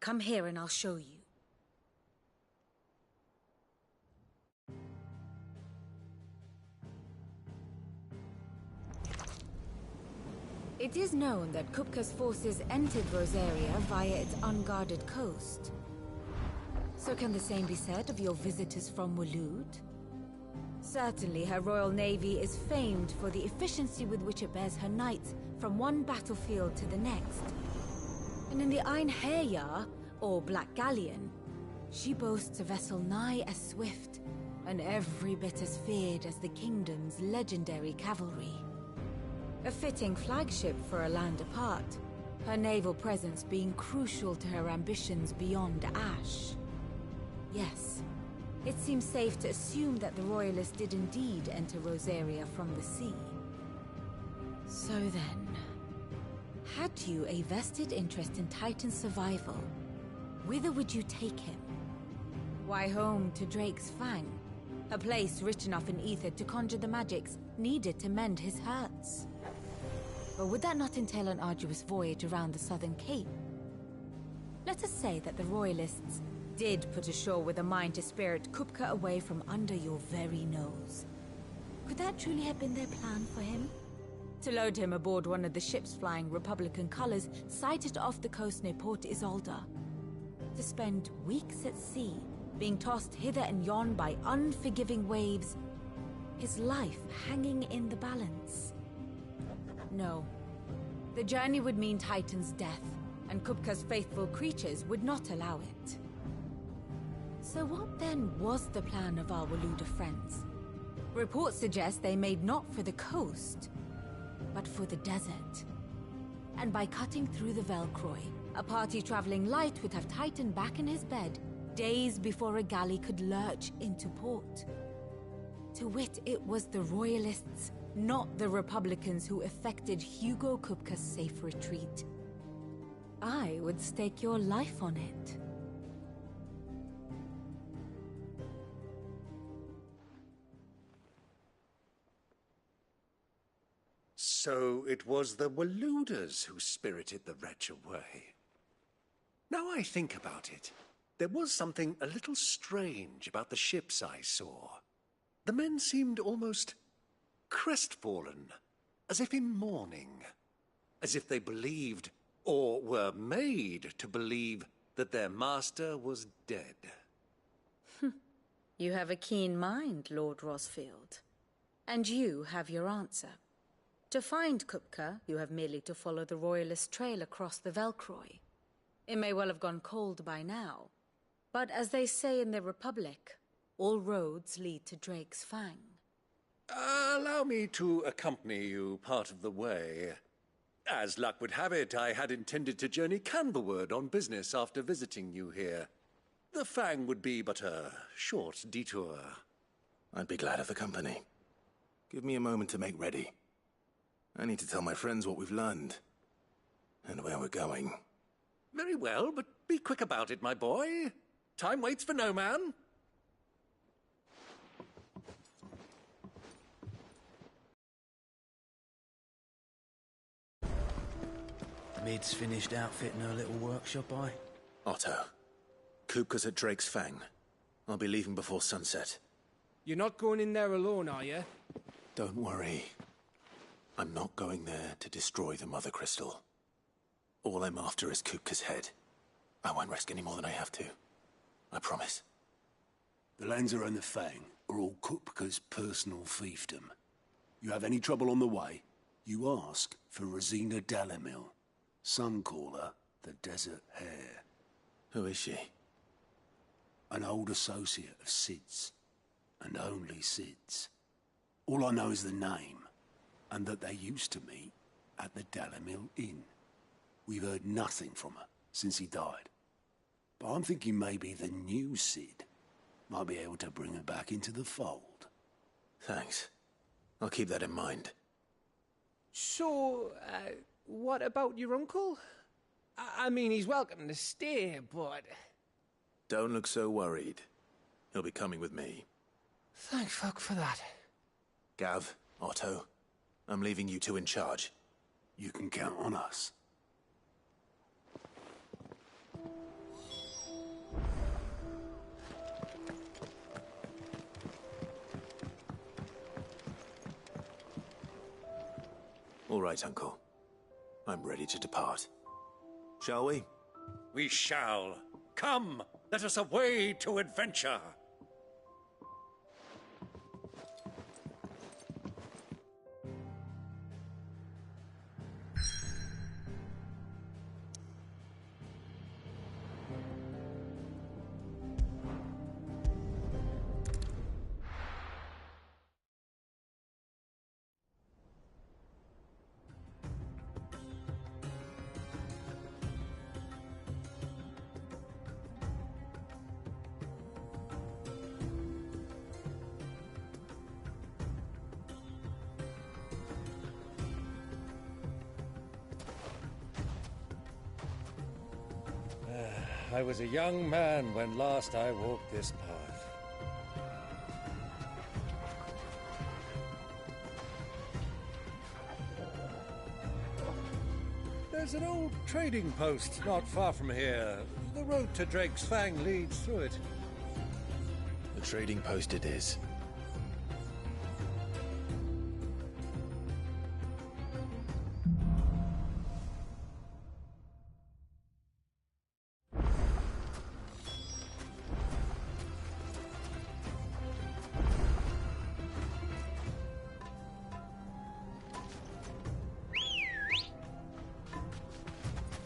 Come here and I'll show you. It is known that Kupka's forces entered Rosaria via its unguarded coast. So can the same be said of your visitors from Waloed? Certainly her Royal Navy is famed for the efficiency with which it bears her knights from one battlefield to the next. And in the Einherjar, or Black Galleon, she boasts a vessel nigh as swift and every bit as feared as the kingdom's legendary cavalry. A fitting flagship for a land apart, her naval presence being crucial to her ambitions beyond Ash. Yes, it seems safe to assume that the Royalists did indeed enter Rosaria from the sea. So then, had you a vested interest in Titan's survival, whither would you take him? Why, home to Drake's Fang, a place rich enough in ether to conjure the magics needed to mend his hurts. But would that not entail an arduous voyage around the southern cape? Let us say that the Royalists did put ashore with a mind to spirit Kupka away from under your very nose. Could that truly have been their plan for him? To load him aboard one of the ships flying Republican colors sighted off the coast near Port Isolde. To spend weeks at sea, being tossed hither and yon by unforgiving waves, his life hanging in the balance. No. The journey would mean Titan's death, and Kupka's faithful creatures would not allow it. So what then was the plan of our Waloed friends? Reports suggest they made not for the coast, but for the desert. And by cutting through the Velcroy, a party traveling light would have Titan back in his bed days before a galley could lurch into port. To wit, it was the Royalists, not the Republicans, who effected Hugo Kupka's safe retreat. I would stake your life on it. So it was the Waloeders who spirited the wretch away. Now I think about it, there was something a little strange about the ships I saw. The men seemed almost crestfallen, as if in mourning, as if they believed, or were made to believe, that their master was dead. You have a keen mind, Lord Rosfield. And you have your answer. To find Kupka, you have merely to follow the Royalist trail across the Velcroy. It may well have gone cold by now, but as they say in the Republic, all roads lead to Drake's Fang. Allow me to accompany you part of the way. As luck would have it, I had intended to journey Canberward on business after visiting you here. The Fang would be but a short detour. I'd be glad of the company. Give me a moment to make ready. I need to tell my friends what we've learned, and where we're going. Very well, but be quick about it, my boy. Time waits for no man. Mid's finished outfitting her little workshop, Otto, Kupka's at Drake's Fang. I'll be leaving before sunset. You're not going in there alone, are you? Don't worry. I'm not going there to destroy the Mother Crystal. All I'm after is Kupka's head. I won't risk any more than I have to. I promise. The Lanza and the Fang are all Kupka's personal fiefdom. You have any trouble on the way, you ask for Rosina Dalimil. Some call her the Desert Hare. Who is she? An old associate of Sid's, and only Sid's. All I know is the name, and that they used to meet at the Dalimil Inn. We've heard nothing from her since he died. But I'm thinking maybe the new Sid might be able to bring her back into the fold. Thanks. I'll keep that in mind. So, what about your uncle? I mean, he's welcome to stay, but... Don't look so worried. He'll be coming with me. Thank fuck for that. Gav, Otto, I'm leaving you two in charge. You can count on us. All right, Uncle. I'm ready to depart. Shall we? We shall. Come, let us away to adventure. I was a young man when last I walked this path. There's an old trading post not far from here. The road to Drake's Fang leads through it. The trading post it is.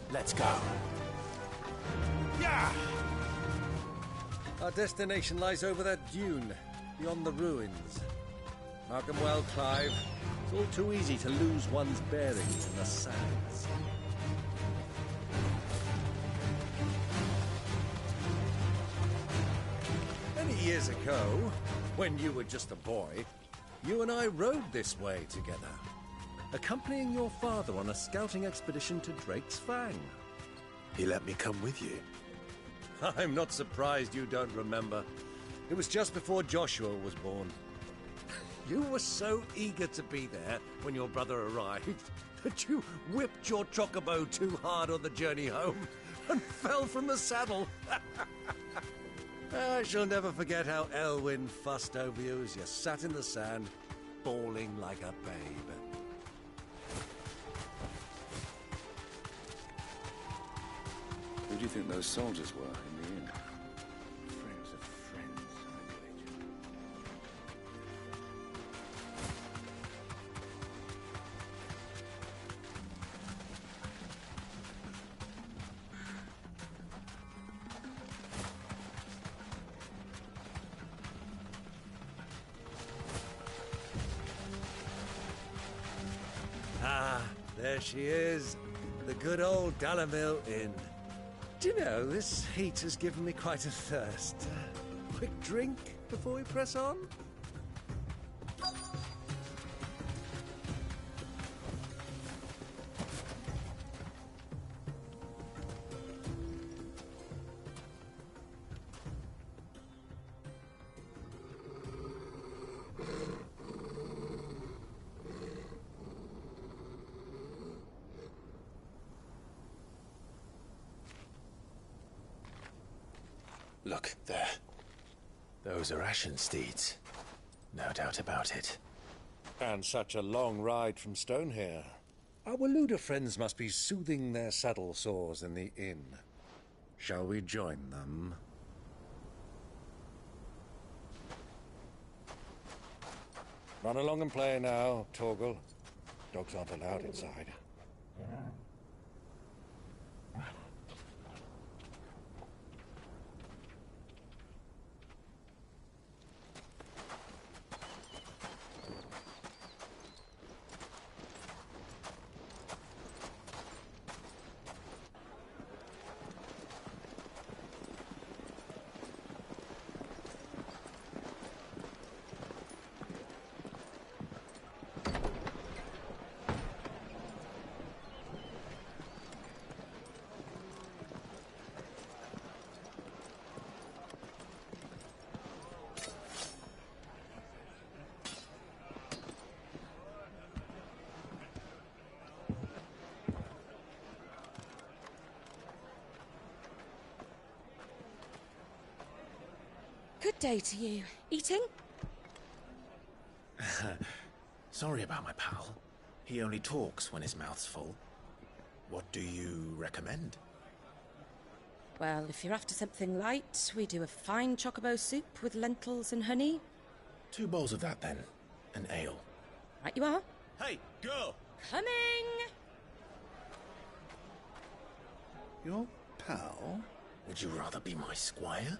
Let's go. Yeah! Our destination lies over that dune, beyond the ruins. Mark 'em well, Clive. It's all too easy to lose one's bearings in the sands. Many years ago, when you were just a boy, you and I rode this way together, accompanying your father on a scouting expedition to Drake's Fang. He let me come with you. I'm not surprised you don't remember. It was just before Joshua was born. You were so eager to be there when your brother arrived that you whipped your chocobo too hard on the journey home and fell from the saddle. I shall never forget how Elwyn fussed over you as you sat in the sand, bawling like a babe. Who do you think those soldiers were in the inn? Friends of friends, I believe. Ah, there she is. The good old Dalamil Inn. Do you know, this heat has given me quite a thirst. Quick drink before we press on? Look, there. Those are Ashen steeds. No doubt about it. And such a long ride from Stonehere. Our Waluda friends must be soothing their saddle sores in the inn. Shall we join them? Run along and play now, Torgal. Dogs aren't allowed inside. Good day to you. Eating? Sorry about my pal. He only talks when his mouth's full. What do you recommend? Well, if you're after something light, we do a fine chocobo soup with lentils and honey. 2 bowls of that, then. An ale. Right you are. Hey, girl! Coming! Your pal? Would you rather be my squire?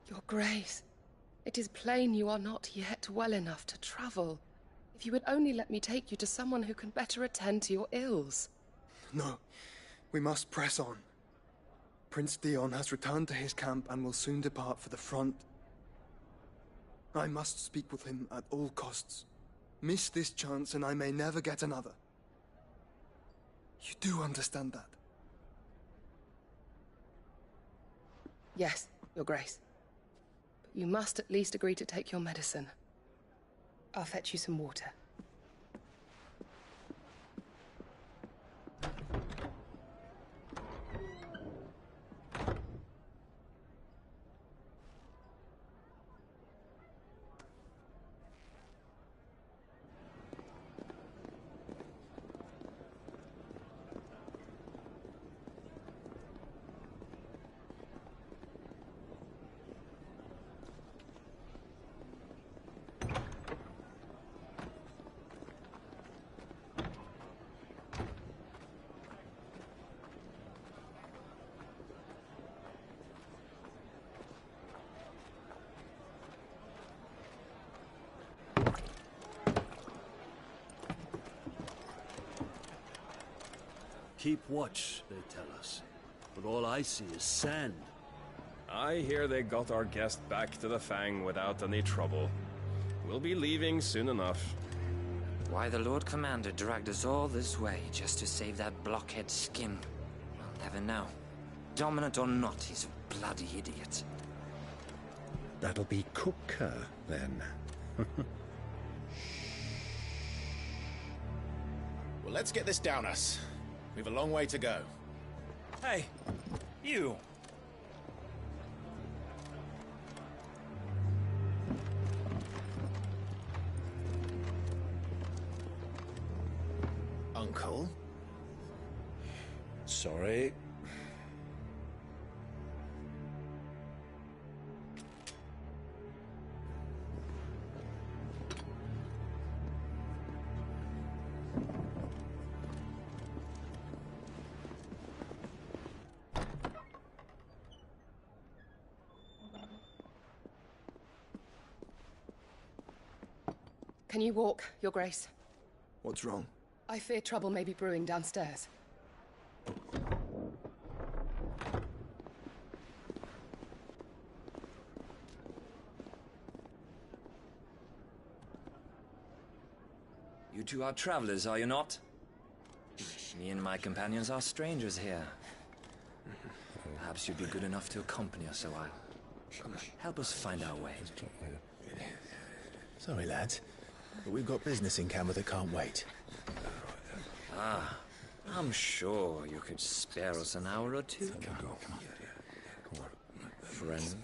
Your Grace, it is plain you are not yet well enough to travel. If you would only let me take you to someone who can better attend to your ills. No, we must press on. Prince Dion has returned to his camp and will soon depart for the front. I must speak with him at all costs. Miss this chance and I may never get another. You do understand that? Yes, Your Grace. But you must at least agree to take your medicine. I'll fetch you some water. keep watch, they tell us. But all I see is sand. I hear they got our guest back to the Fang without any trouble. We'll be leaving soon enough. Why the Lord Commander dragged us all this way just to save that blockhead Skim, I'll never know. Dominant or not, he's a bloody idiot. That'll be Cooker, then. Well, let's get this down us. We've a long way to go. Hey, you! Uncle? Sorry. Can you walk, Your Grace? What's wrong? I fear trouble may be brewing downstairs. You two are travelers, are you not? Me and my companions are strangers here. Perhaps you'd be good enough to accompany us a while. Help us find our way. Sorry, lads, but we've got business in Camber that can't wait. Ah, I'm sure you could spare us an hour or two. Friend.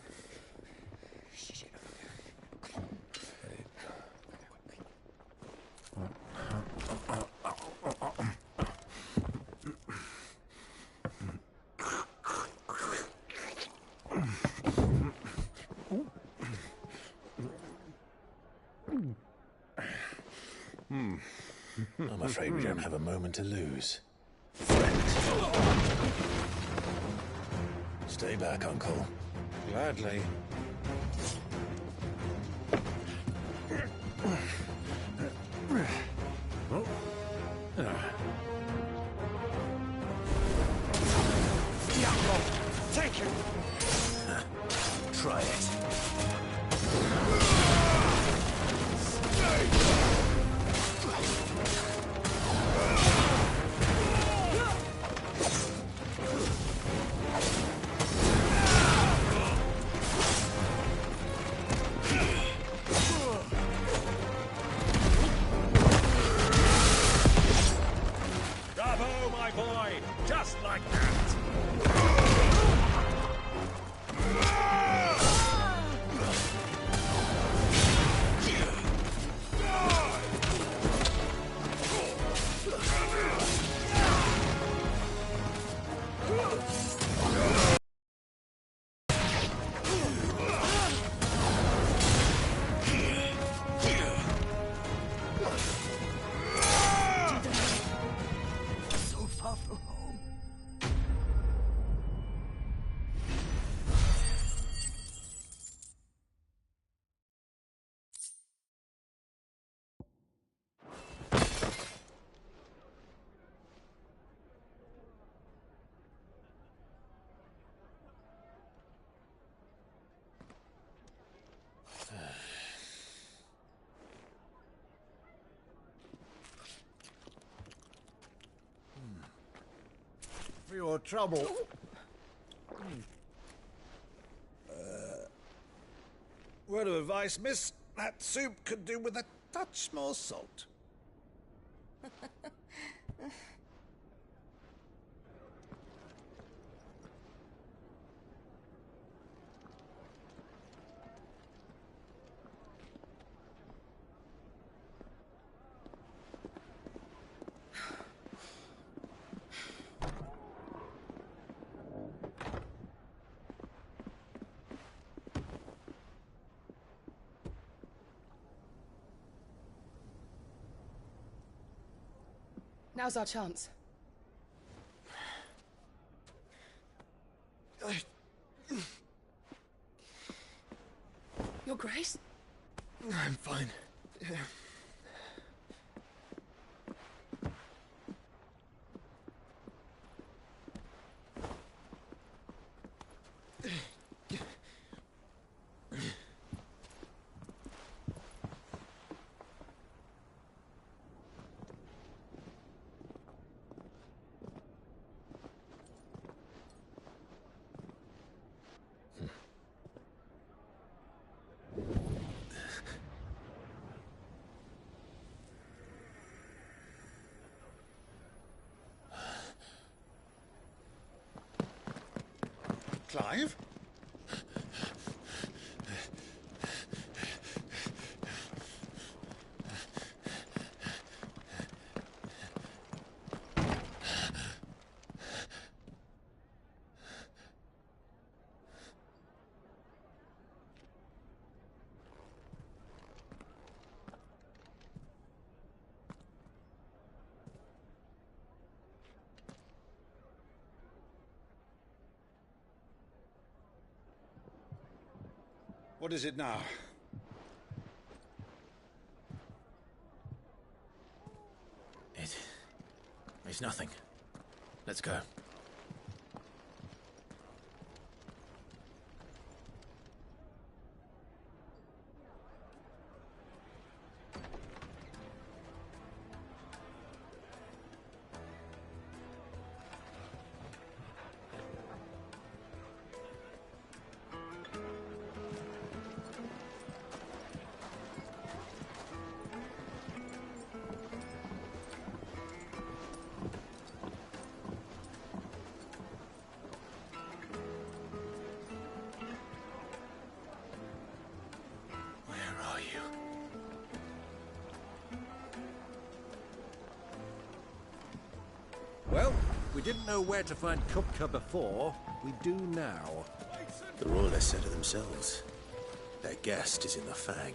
I'm afraid we don't have a moment to lose. Stay back, Uncle. Gladly. Diablo! Take it! Try it. Bravo, my boy! Just like that! So far from home. For your trouble. Word of advice, miss. That soup could do with a touch more salt. Now's our chance. Your Grace? I'm fine. Yeah. Clive? What is it now? It's nothing. Let's go. Well, we didn't know where to find Kupka before. We do now. The Royalists said it themselves. Their guest is in the Fang.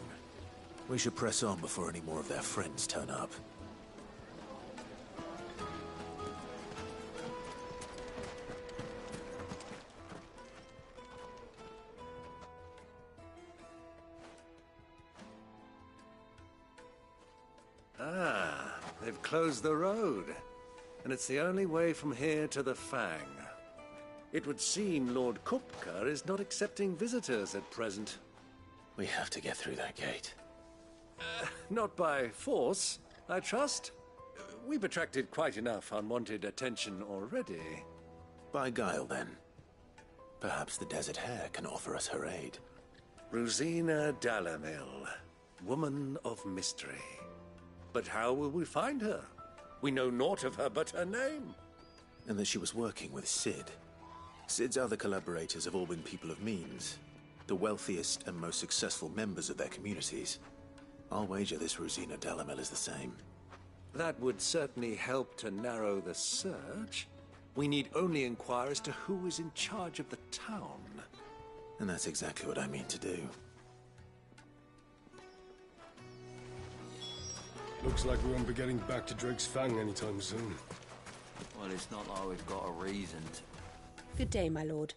We should press on before any more of their friends turn up. Ah, they've closed the road. And it's the only way from here to the Fang. It would seem Lord Kupka is not accepting visitors at present. We have to get through that gate. Not by force, I trust. We've attracted quite enough unwanted attention already. By guile, then. Perhaps the Desert Hare can offer us her aid. Rosina Dalamil, woman of mystery. But how will we find her? We know naught of her but her name. And that she was working with Cid. Cid's other collaborators have all been people of means, the wealthiest and most successful members of their communities. I'll wager this Rosina Dalamil is the same. That would certainly help to narrow the search. We need only inquire as to who is in charge of the town. And that's exactly what I mean to do. Looks like we won't be getting back to Drake's Fang anytime soon. Well, it's not like we've got a reason to. Good day, my lord.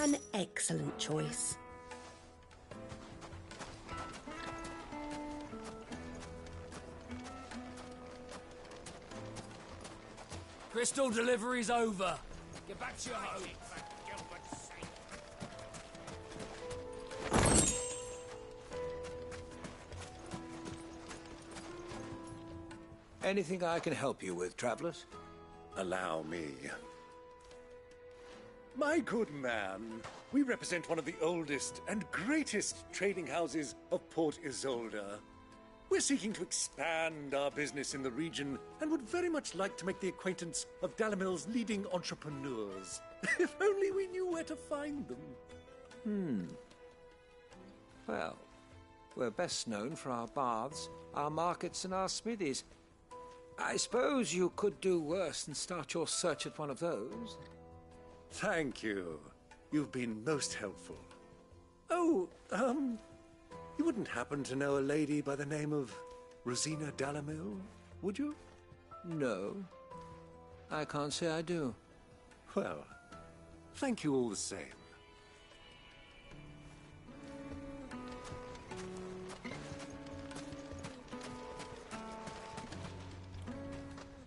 An excellent choice. Crystal delivery's over. Get back to your home. Anything I can help you with, travelers? Allow me. My good man, we represent one of the oldest and greatest trading houses of Port Isolde. We're seeking to expand our business in the region and would very much like to make the acquaintance of Dalamil's leading entrepreneurs. If only we knew where to find them. Well, we're best known for our baths, our markets, and our smithies. I suppose you could do worse than start your search at one of those. Thank you. You've been most helpful. Oh, you wouldn't happen to know a lady by the name of Rosina Dalamil, would you? No. I can't say I do. Well, thank you all the same.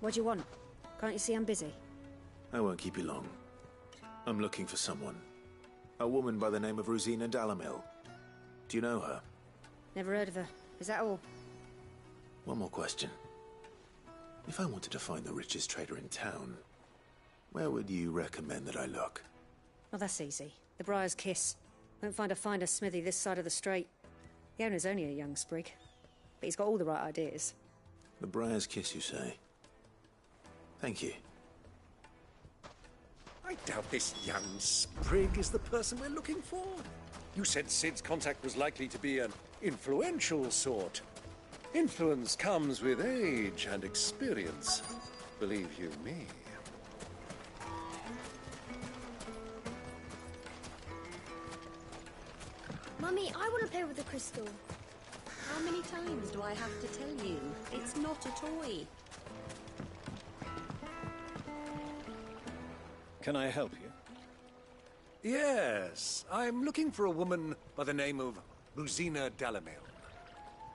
What do you want? Can't you see I'm busy? I won't keep you long. I'm looking for someone. A woman by the name of Rosina Dalamil. Do you know her? Never heard of her. Is that all? One more question. If I wanted to find the richest trader in town, where would you recommend that I look? Well, that's easy. The Briar's Kiss. Won't find a finer smithy this side of the strait. The owner's only a young sprig, but he's got all the right ideas. The Briar's Kiss, you say? Thank you. I doubt this young sprig is the person we're looking for. You said Sid's contact was likely to be an influential sort. Influence comes with age and experience, believe you me. Mummy, I want to play with the crystal. How many times do I have to tell you? It's not a toy. Can I help you? Yes, I'm looking for a woman by the name of Rosina Dalamil.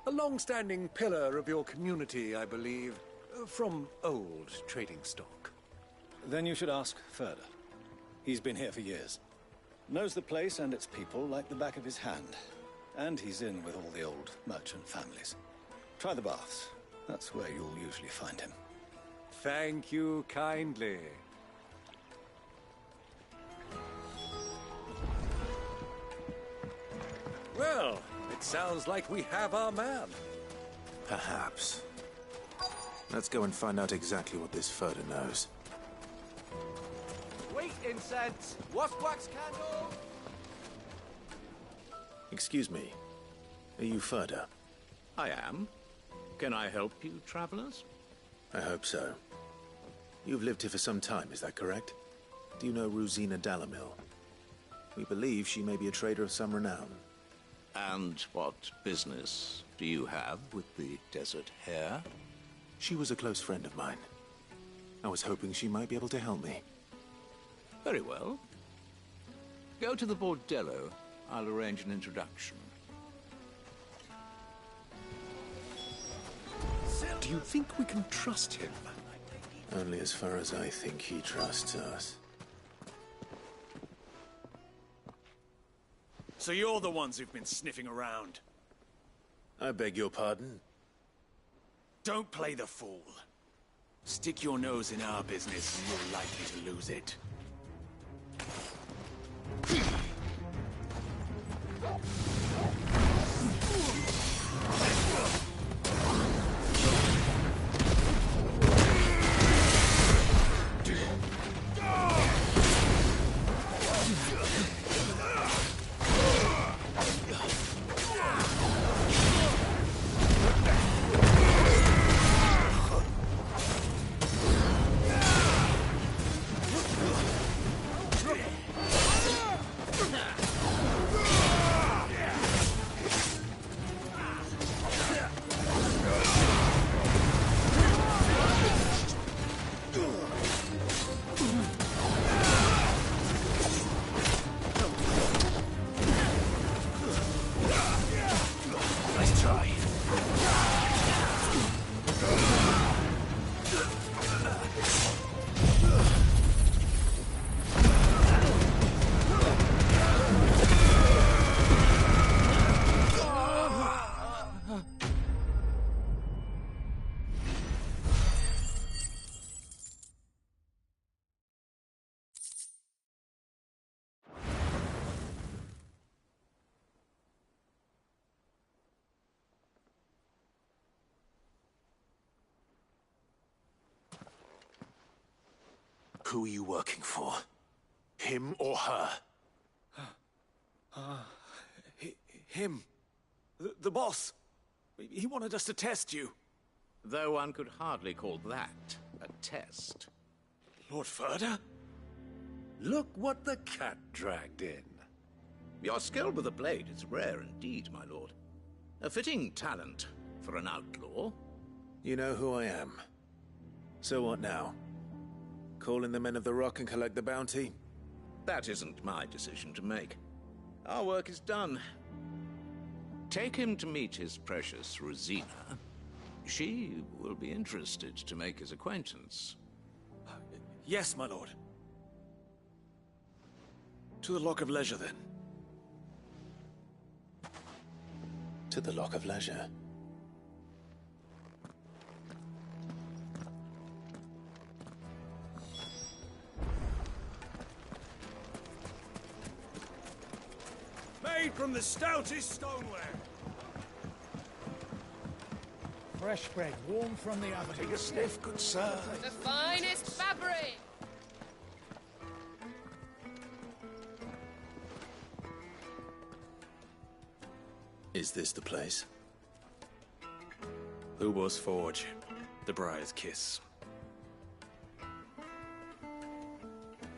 A long-standing pillar of your community, I believe, from old trading stock. Then you should ask Ferda. He's been here for years. Knows the place and its people like the back of his hand. And he's in with all the old merchant families. Try the baths. That's where you'll usually find him. Thank you kindly. Well, it sounds like we have our man. Perhaps. Let's go and find out exactly what this Ferda knows. Wheat incense! Wasp wax candle! Excuse me. Are you Ferda? I am. Can I help you, travelers? I hope so. You've lived here for some time, is that correct? Do you know Rosina Dalamil? We believe she may be a trader of some renown. And what business do you have with the Desert Hare? She was a close friend of mine. I was hoping she might be able to help me. Very well. Go to the Bordello. I'll arrange an introduction. Do you think we can trust him? Only as far as I think he trusts us. So you're the ones who've been sniffing around. I beg your pardon? Don't play the fool. Stick your nose in our business and you're likely to lose it. Who are you working for? Him or her? Him. The boss. He wanted us to test you. Though one could hardly call that a test. Lord Ferda? Look what the cat dragged in. Your skill with the blade is rare indeed, my lord. A fitting talent for an outlaw. You know who I am. So what now? Call in the Men of the Rock and collect the bounty? That isn't my decision to make. Our work is done. Take him to meet his precious Rosina. She will be interested to make his acquaintance. Yes, my lord. To the Lock of Leisure, then. To the Lock of Leisure. Made from the stoutest stoneware. Fresh bread, warm from the oven. Take a sniff, good sir. The finest fabric! Is this the place? Lubor's Forge. The Briar's Kiss.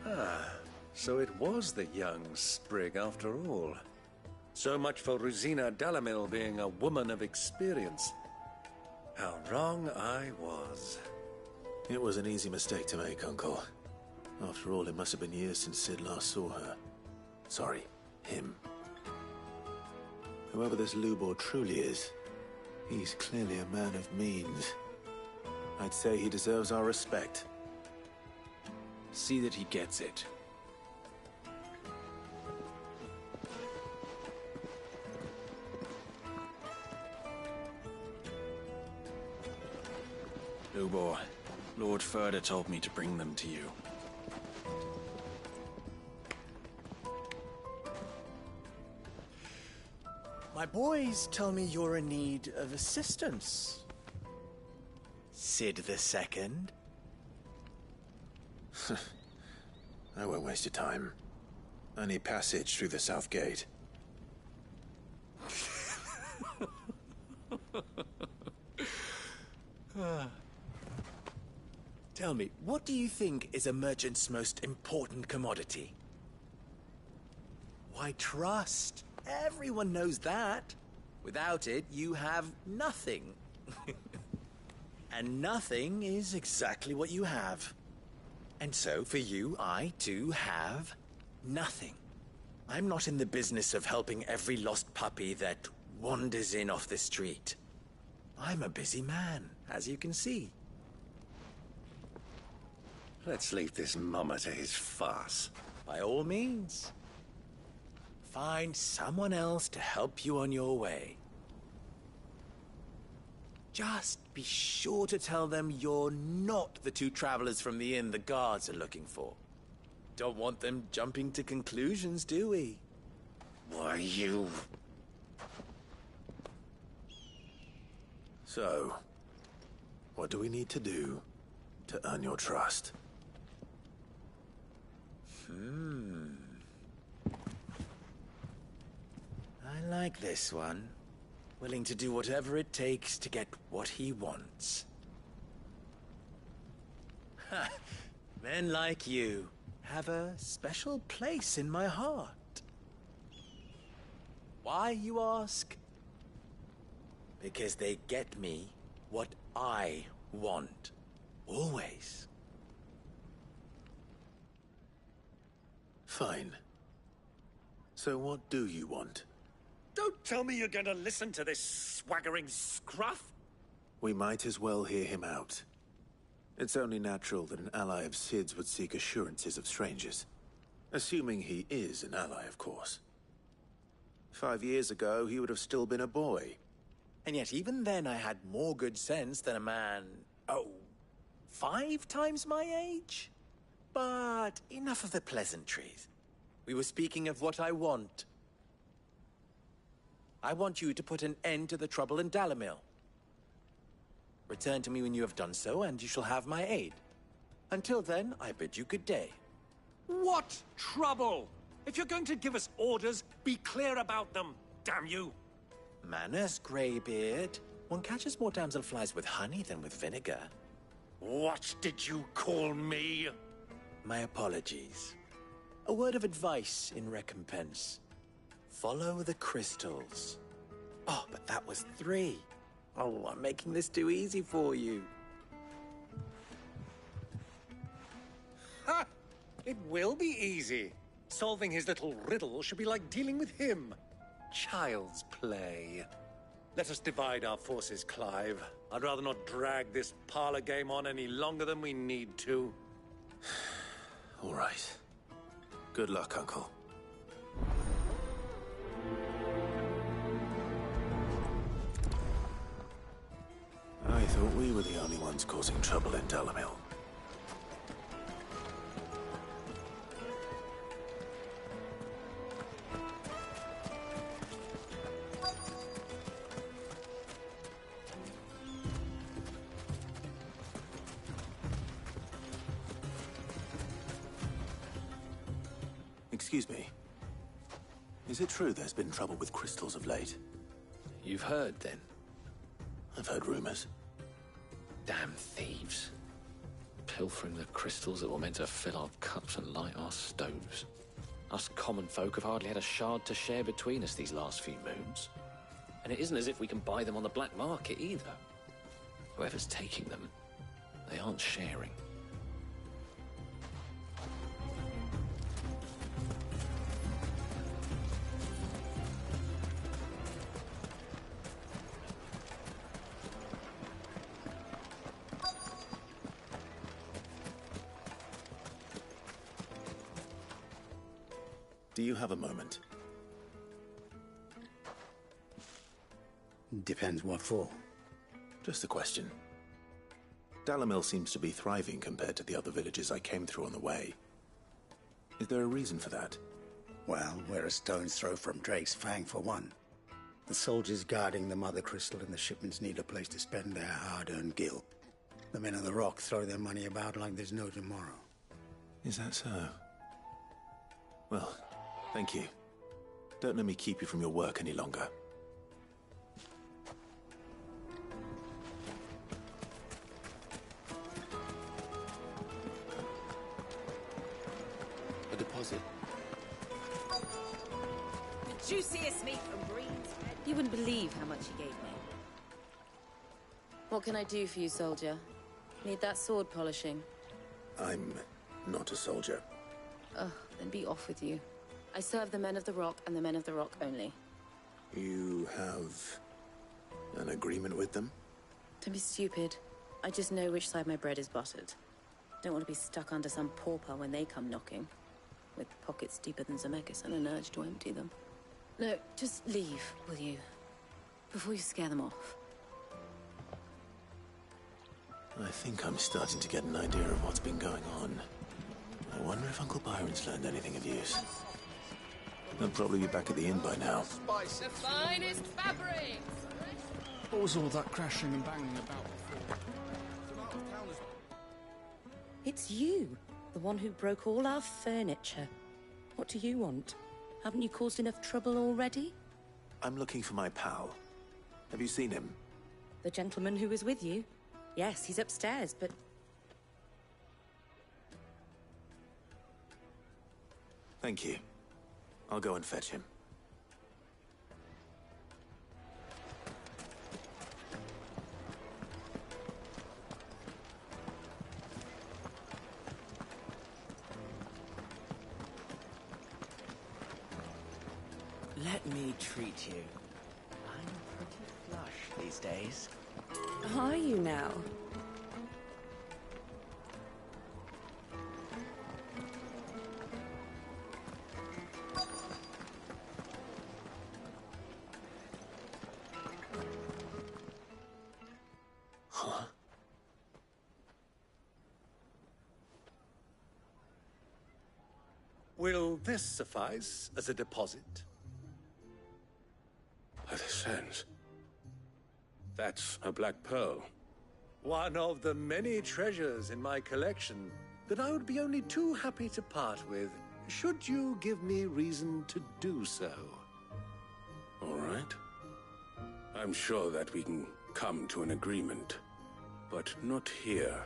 Ah, so it was the young sprig after all. So much for Rosina Dalamil being a woman of experience. How wrong I was. It was an easy mistake to make, Uncle. After all, it must have been years since Sid last saw her. Sorry, him. Whoever this Lubor truly is, he's clearly a man of means. I'd say he deserves our respect. See that he gets it. Lubor, Lord Furder told me to bring them to you. My boys tell me you're in need of assistance. Sid the Second? I won't waste your time. I need passage through the south gate. Tell me, what do you think is a merchant's most important commodity? Why, trust. Everyone knows that. Without it, you have nothing. And nothing is exactly what you have. And so, for you, I, too, have nothing. I'm not in the business of helping every lost puppy that wanders in off the street. I'm a busy man, as you can see. Let's leave this mummer to his farce. By all means. Find someone else to help you on your way. Just be sure to tell them you're not the two travelers from the inn the guards are looking for. Don't want them jumping to conclusions, do we? Why, you... So, what do we need to do to earn your trust? I like this one. Willing to do whatever it takes to get what he wants. Ha! Men like you have a special place in my heart. Why, you ask? Because they get me what I want. Always. Fine. So what do you want? Don't tell me you're going to listen to this swaggering scruff! We might as well hear him out. It's only natural that an ally of Sid's would seek assurances of strangers. Assuming he is an ally, of course. 5 years ago, he would have still been a boy. And yet even then I had more good sense than a man, 5 times my age? But enough of the pleasantries. We were speaking of what I want. I want you to put an end to the trouble in Dalamil. Return to me when you have done so, and you shall have my aid. Until then, I bid you good day. What trouble? If you're going to give us orders, be clear about them, damn you! Manners, Greybeard. One catches more damselflies with honey than with vinegar. What did you call me? My apologies. A word of advice in recompense. Follow the crystals. Oh, but that was 3. Oh, I'm making this too easy for you. Ha! It will be easy. Solving his little riddle should be like dealing with him. Child's play. Let us divide our forces, Clive. I'd rather not drag this parlor game on any longer than we need to. All right. Good luck, Uncle. I thought we were the only ones causing trouble in Dalamil. Excuse me. Is it true there's been trouble with crystals of late? You've heard, then? I've heard rumors. Damn thieves. Pilfering the crystals that were meant to fill our cups and light our stoves. Us common folk have hardly had a shard to share between us these last few moons. And it isn't as if we can buy them on the black market either. Whoever's taking them, they aren't sharing. Do you have a moment? Depends what for. Just a question. Dalamil seems to be thriving compared to the other villages I came through on the way. Is there a reason for that? Well, we're a stone's throw from Drake's Fang, for one. The soldiers guarding the Mother Crystal and the shipments need a place to spend their hard-earned gil. The men of the Rock throw their money about like there's no tomorrow. Is that so? Well, thank you. Don't let me keep you from your work any longer. A deposit. The juiciest meat from Green's. You wouldn't believe how much he gave me. What can I do for you, soldier? Need that sword polishing? I'm not a soldier. Ugh, then be off with you. I serve the men of the Rock and the men of the Rock only. You have an agreement with them? Don't be stupid. I just know which side my bread is buttered. Don't want to be stuck under some pauper when they come knocking. With pockets deeper than Zemeckis and an urge to empty them. No, just leave, will you? Before you scare them off. I think I'm starting to get an idea of what's been going on. I wonder if Uncle Byron's learned anything of use. They'll probably be back at the inn by now. The finest fabrics! What was all that crashing and banging about before? It's you, the one who broke all our furniture. What do you want? Haven't you caused enough trouble already? I'm looking for my pal. Have you seen him? The gentleman who was with you? Yes, he's upstairs, but... Thank you. I'll go and fetch him. Let me treat you. I'm pretty flush these days. Are you now? Huh? Will this suffice as a deposit? By the sands. That's a black pearl. One of the many treasures in my collection that I would be only too happy to part with, should you give me reason to do so. All right. I'm sure that we can come to an agreement, but not here.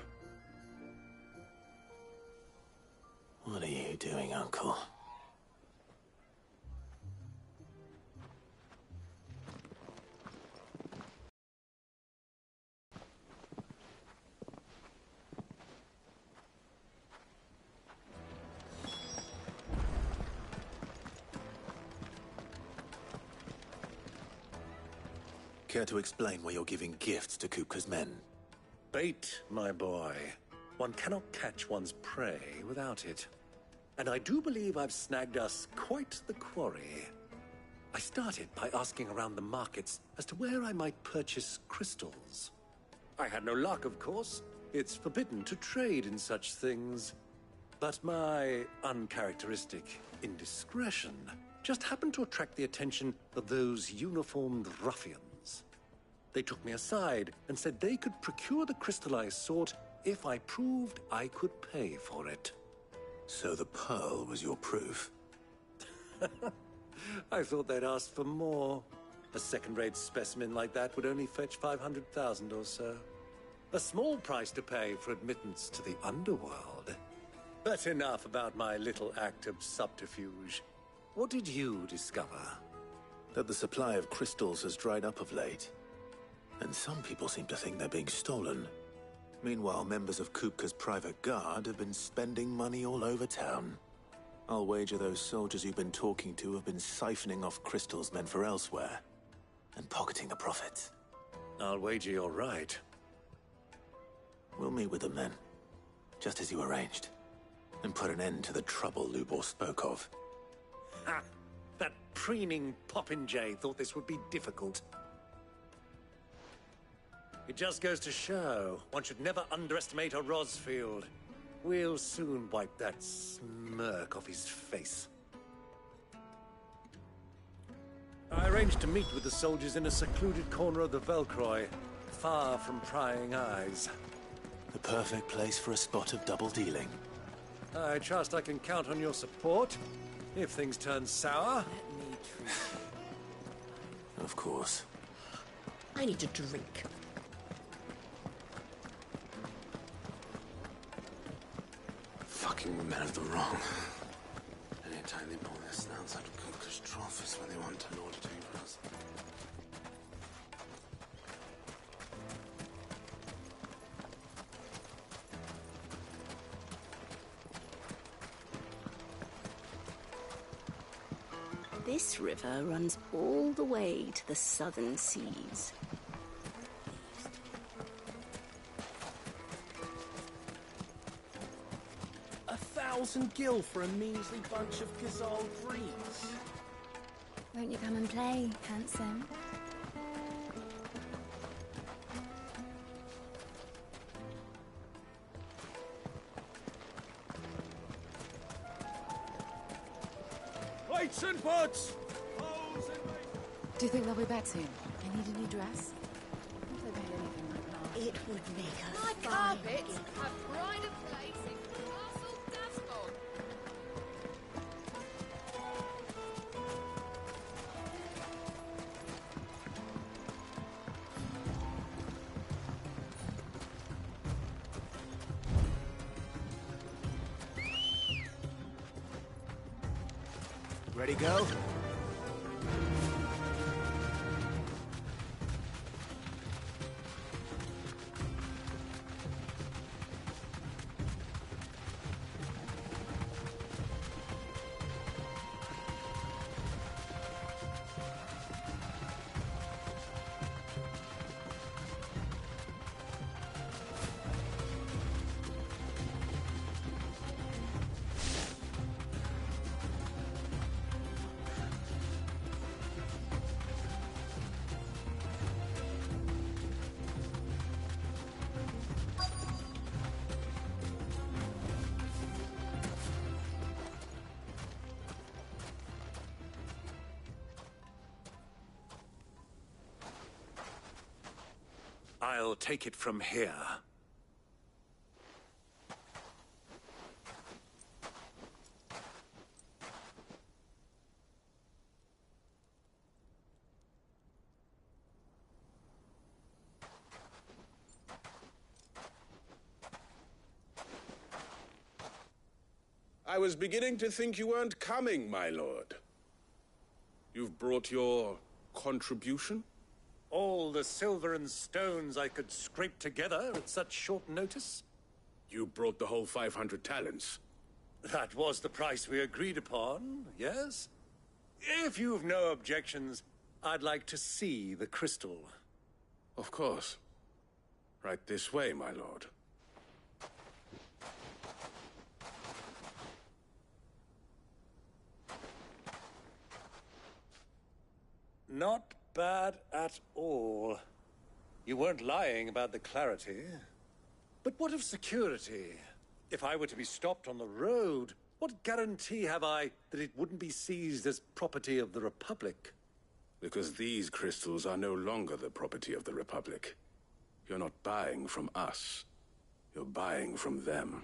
What are you doing, Uncle? Care to explain why you're giving gifts to Kupka's men? Bait, my boy. One cannot catch one's prey without it. And I do believe I've snagged us quite the quarry. I started by asking around the markets as to where I might purchase crystals. I had no luck, of course. It's forbidden to trade in such things. But my uncharacteristic indiscretion just happened to attract the attention of those uniformed ruffians. They took me aside and said they could procure the crystal I sought if I proved I could pay for it. So the pearl was your proof? I thought they'd asked for more. A second-rate specimen like that would only fetch 500,000 or so. A small price to pay for admittance to the underworld. But enough about my little act of subterfuge. What did you discover? That the supply of crystals has dried up of late. And some people seem to think they're being stolen. Meanwhile, members of Kupka's private guard have been spending money all over town. I'll wager those soldiers you've been talking to have been siphoning off crystals meant for elsewhere, and pocketing the profits. I'll wager you're right. We'll meet with them then, just as you arranged, and put an end to the trouble Lubor spoke of. Ha! That preening popinjay thought this would be difficult. It just goes to show, one should never underestimate a Rosfield. We'll soon wipe that smirk off his face. I arranged to meet with the soldiers in a secluded corner of the Velcroy, far from prying eyes. The perfect place for a spot of double dealing. I trust I can count on your support, if things turn sour. Of course. I need a drink. Fucking men of the wrong. Anytime they pull their snouts out of Kupka's trough is when they want to lord it over us. This river runs all the way to the southern seas. 1,000 gil for a measly bunch of Gazal trees. Won't you come and play, handsome? Plates and pots! Do you think they'll be back soon? I need a new dress. If they paid anything like that. It would make us My fine. carpets have pride of place in Castle Dasmond. Ready, go? I'll take it from here. I was beginning to think you weren't coming, my lord. You've brought your contribution? All the silver and stones I could scrape together at such short notice? You brought the whole 500 talents. That was the price we agreed upon, yes? If you've no objections, I'd like to see the crystal Of course. Right this way, my lord. Not bad at all. You weren't lying about the clarity. But what of security? If I were to be stopped on the road, what guarantee have I that it wouldn't be seized as property of the Republic? Because these crystals are no longer the property of the Republic. You're not buying from us. You're buying from them.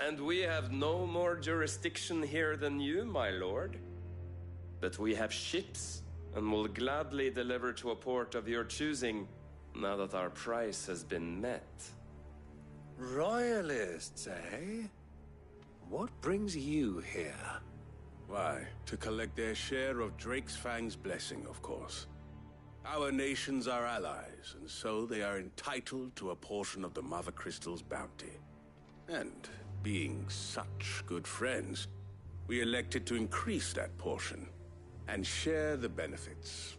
And we have no more jurisdiction here than you, my lord. But we have ships, and will gladly deliver to a port of your choosing, now that our price has been met. Royalists, eh? What brings you here? Why, to collect their share of Drake's Fang's blessing, of course. Our nations are allies, and so they are entitled to a portion of the Mother Crystal's bounty. And being such good friends, we elected to increase that portion and share the benefits.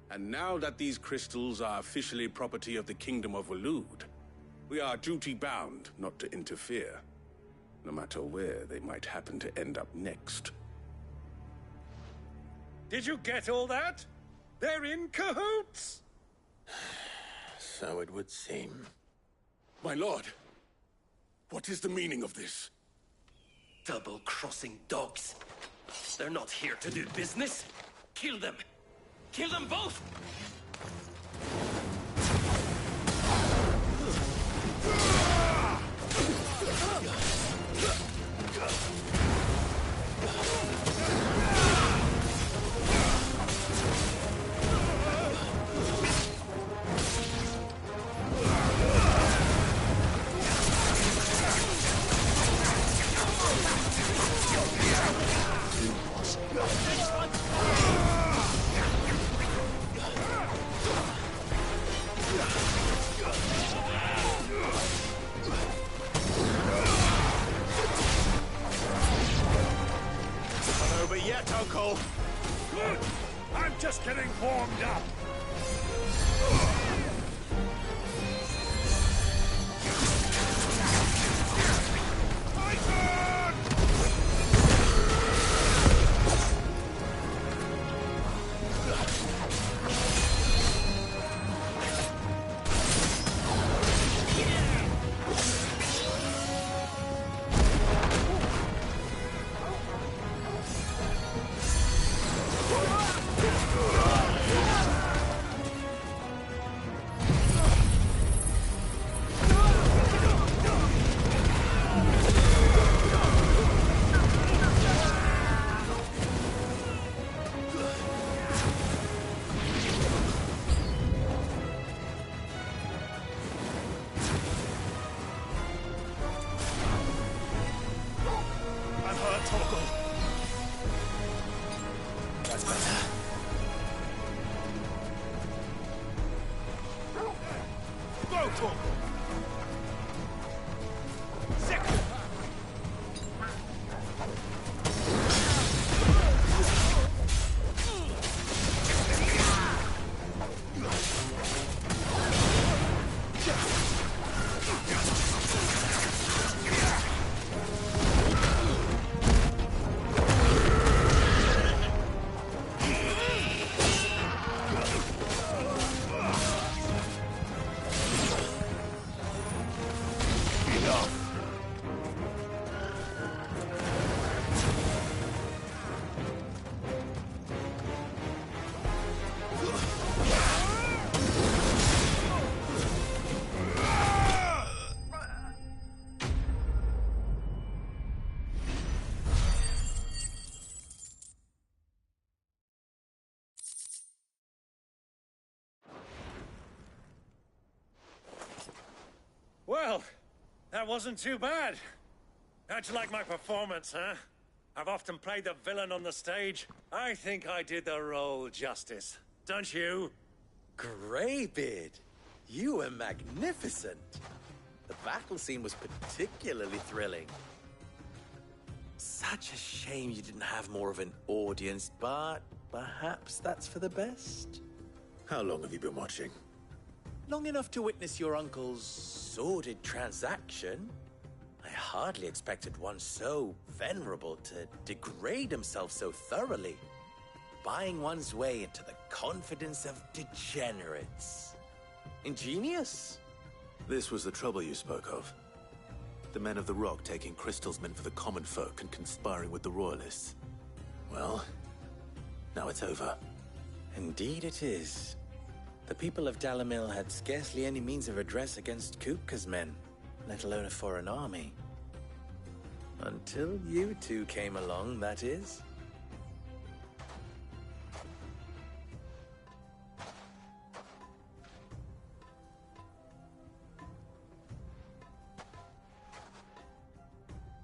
And now that these crystals are officially property of the Kingdom of Waloed, we are duty-bound not to interfere, no matter where they might happen to end up next. Did you get all that? They're in cahoots! So it would seem. My lord, what is the meaning of this? Double-crossing dogs. They're not here to do business. Kill them! Kill them both! Not over yet, Uncle. Good! I'm just getting warmed up. Well, that wasn't too bad. How'd you like my performance, huh? I've often played the villain on the stage. I think I did the role justice. Don't you? Greybeard, you were magnificent. The battle scene was particularly thrilling. Such a shame you didn't have more of an audience, but perhaps that's for the best. How long have you been watching? Long enough to witness your uncle's sordid transaction. I hardly expected one so venerable to degrade himself so thoroughly, buying one's way into the confidence of degenerates. Ingenious. This was the trouble you spoke of. The men of the Rock taking Crystal's men for the common folk and conspiring with the Royalists. Well, now it's over. Indeed it is. The people of Dalimil had scarcely any means of redress against Kupka's men, let alone a foreign army. Until you two came along, that is.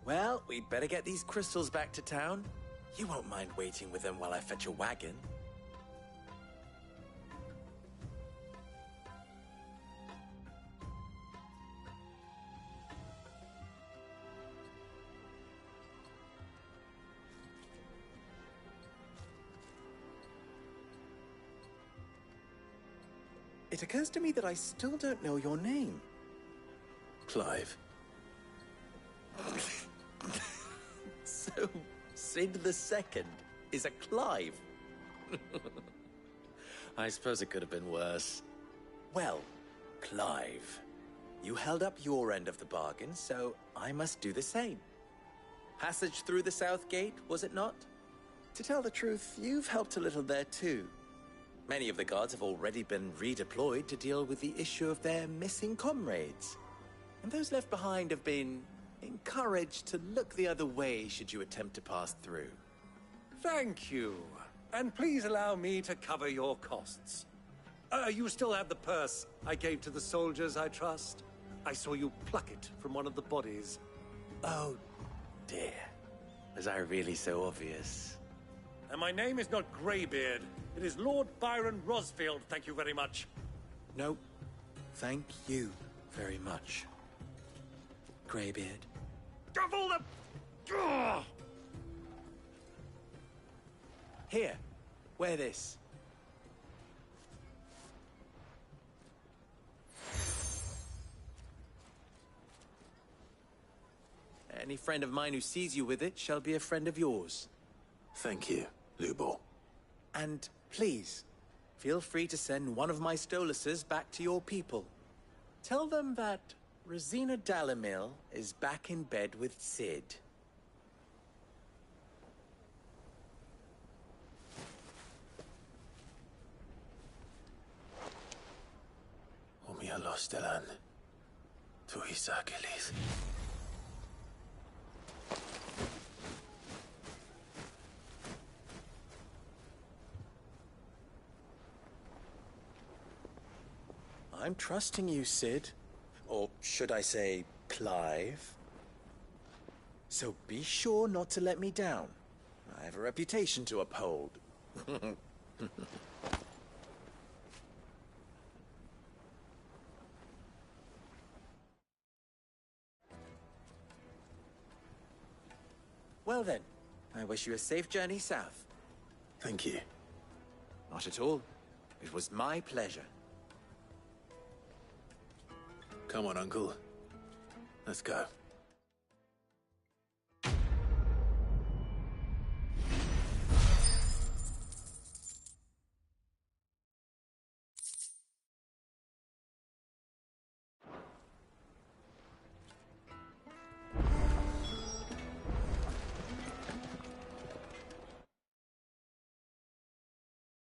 Well, we'd better get these crystals back to town. You won't mind waiting with them while I fetch a wagon. It occurs to me that I still don't know your name. Clive. So, Sid the Second is a Clive. I suppose it could have been worse. Well, Clive, you held up your end of the bargain, so I must do the same. Passage through the South Gate, was it not? To tell the truth, you've helped a little there too. Many of the guards have already been redeployed to deal with the issue of their missing comrades. And those left behind have been encouraged to look the other way should you attempt to pass through. Thank you. And please allow me to cover your costs. You still have the purse I gave to the soldiers, I trust? I saw you pluck it from one of the bodies. Oh, dear. Was I really so obvious? And my name is not Greybeard. It is Lord Byron Rosfield, thank you very much. No, thank you very much, Greybeard. Of all the... Ugh! Here, wear this. Any friend of mine who sees you with it shall be a friend of yours. Thank you, Lubor. And please, feel free to send one of my Stoluses back to your people. Tell them that Rosina Dalimil is back in bed with Sid. Omia Lostelan. Tuisa Achilles. I'm trusting you, Sid. Or should I say, Clive? So be sure not to let me down. I have a reputation to uphold. Well then, I wish you a safe journey south. Thank you. Not at all. It was my pleasure. Come on, Uncle. Let's go.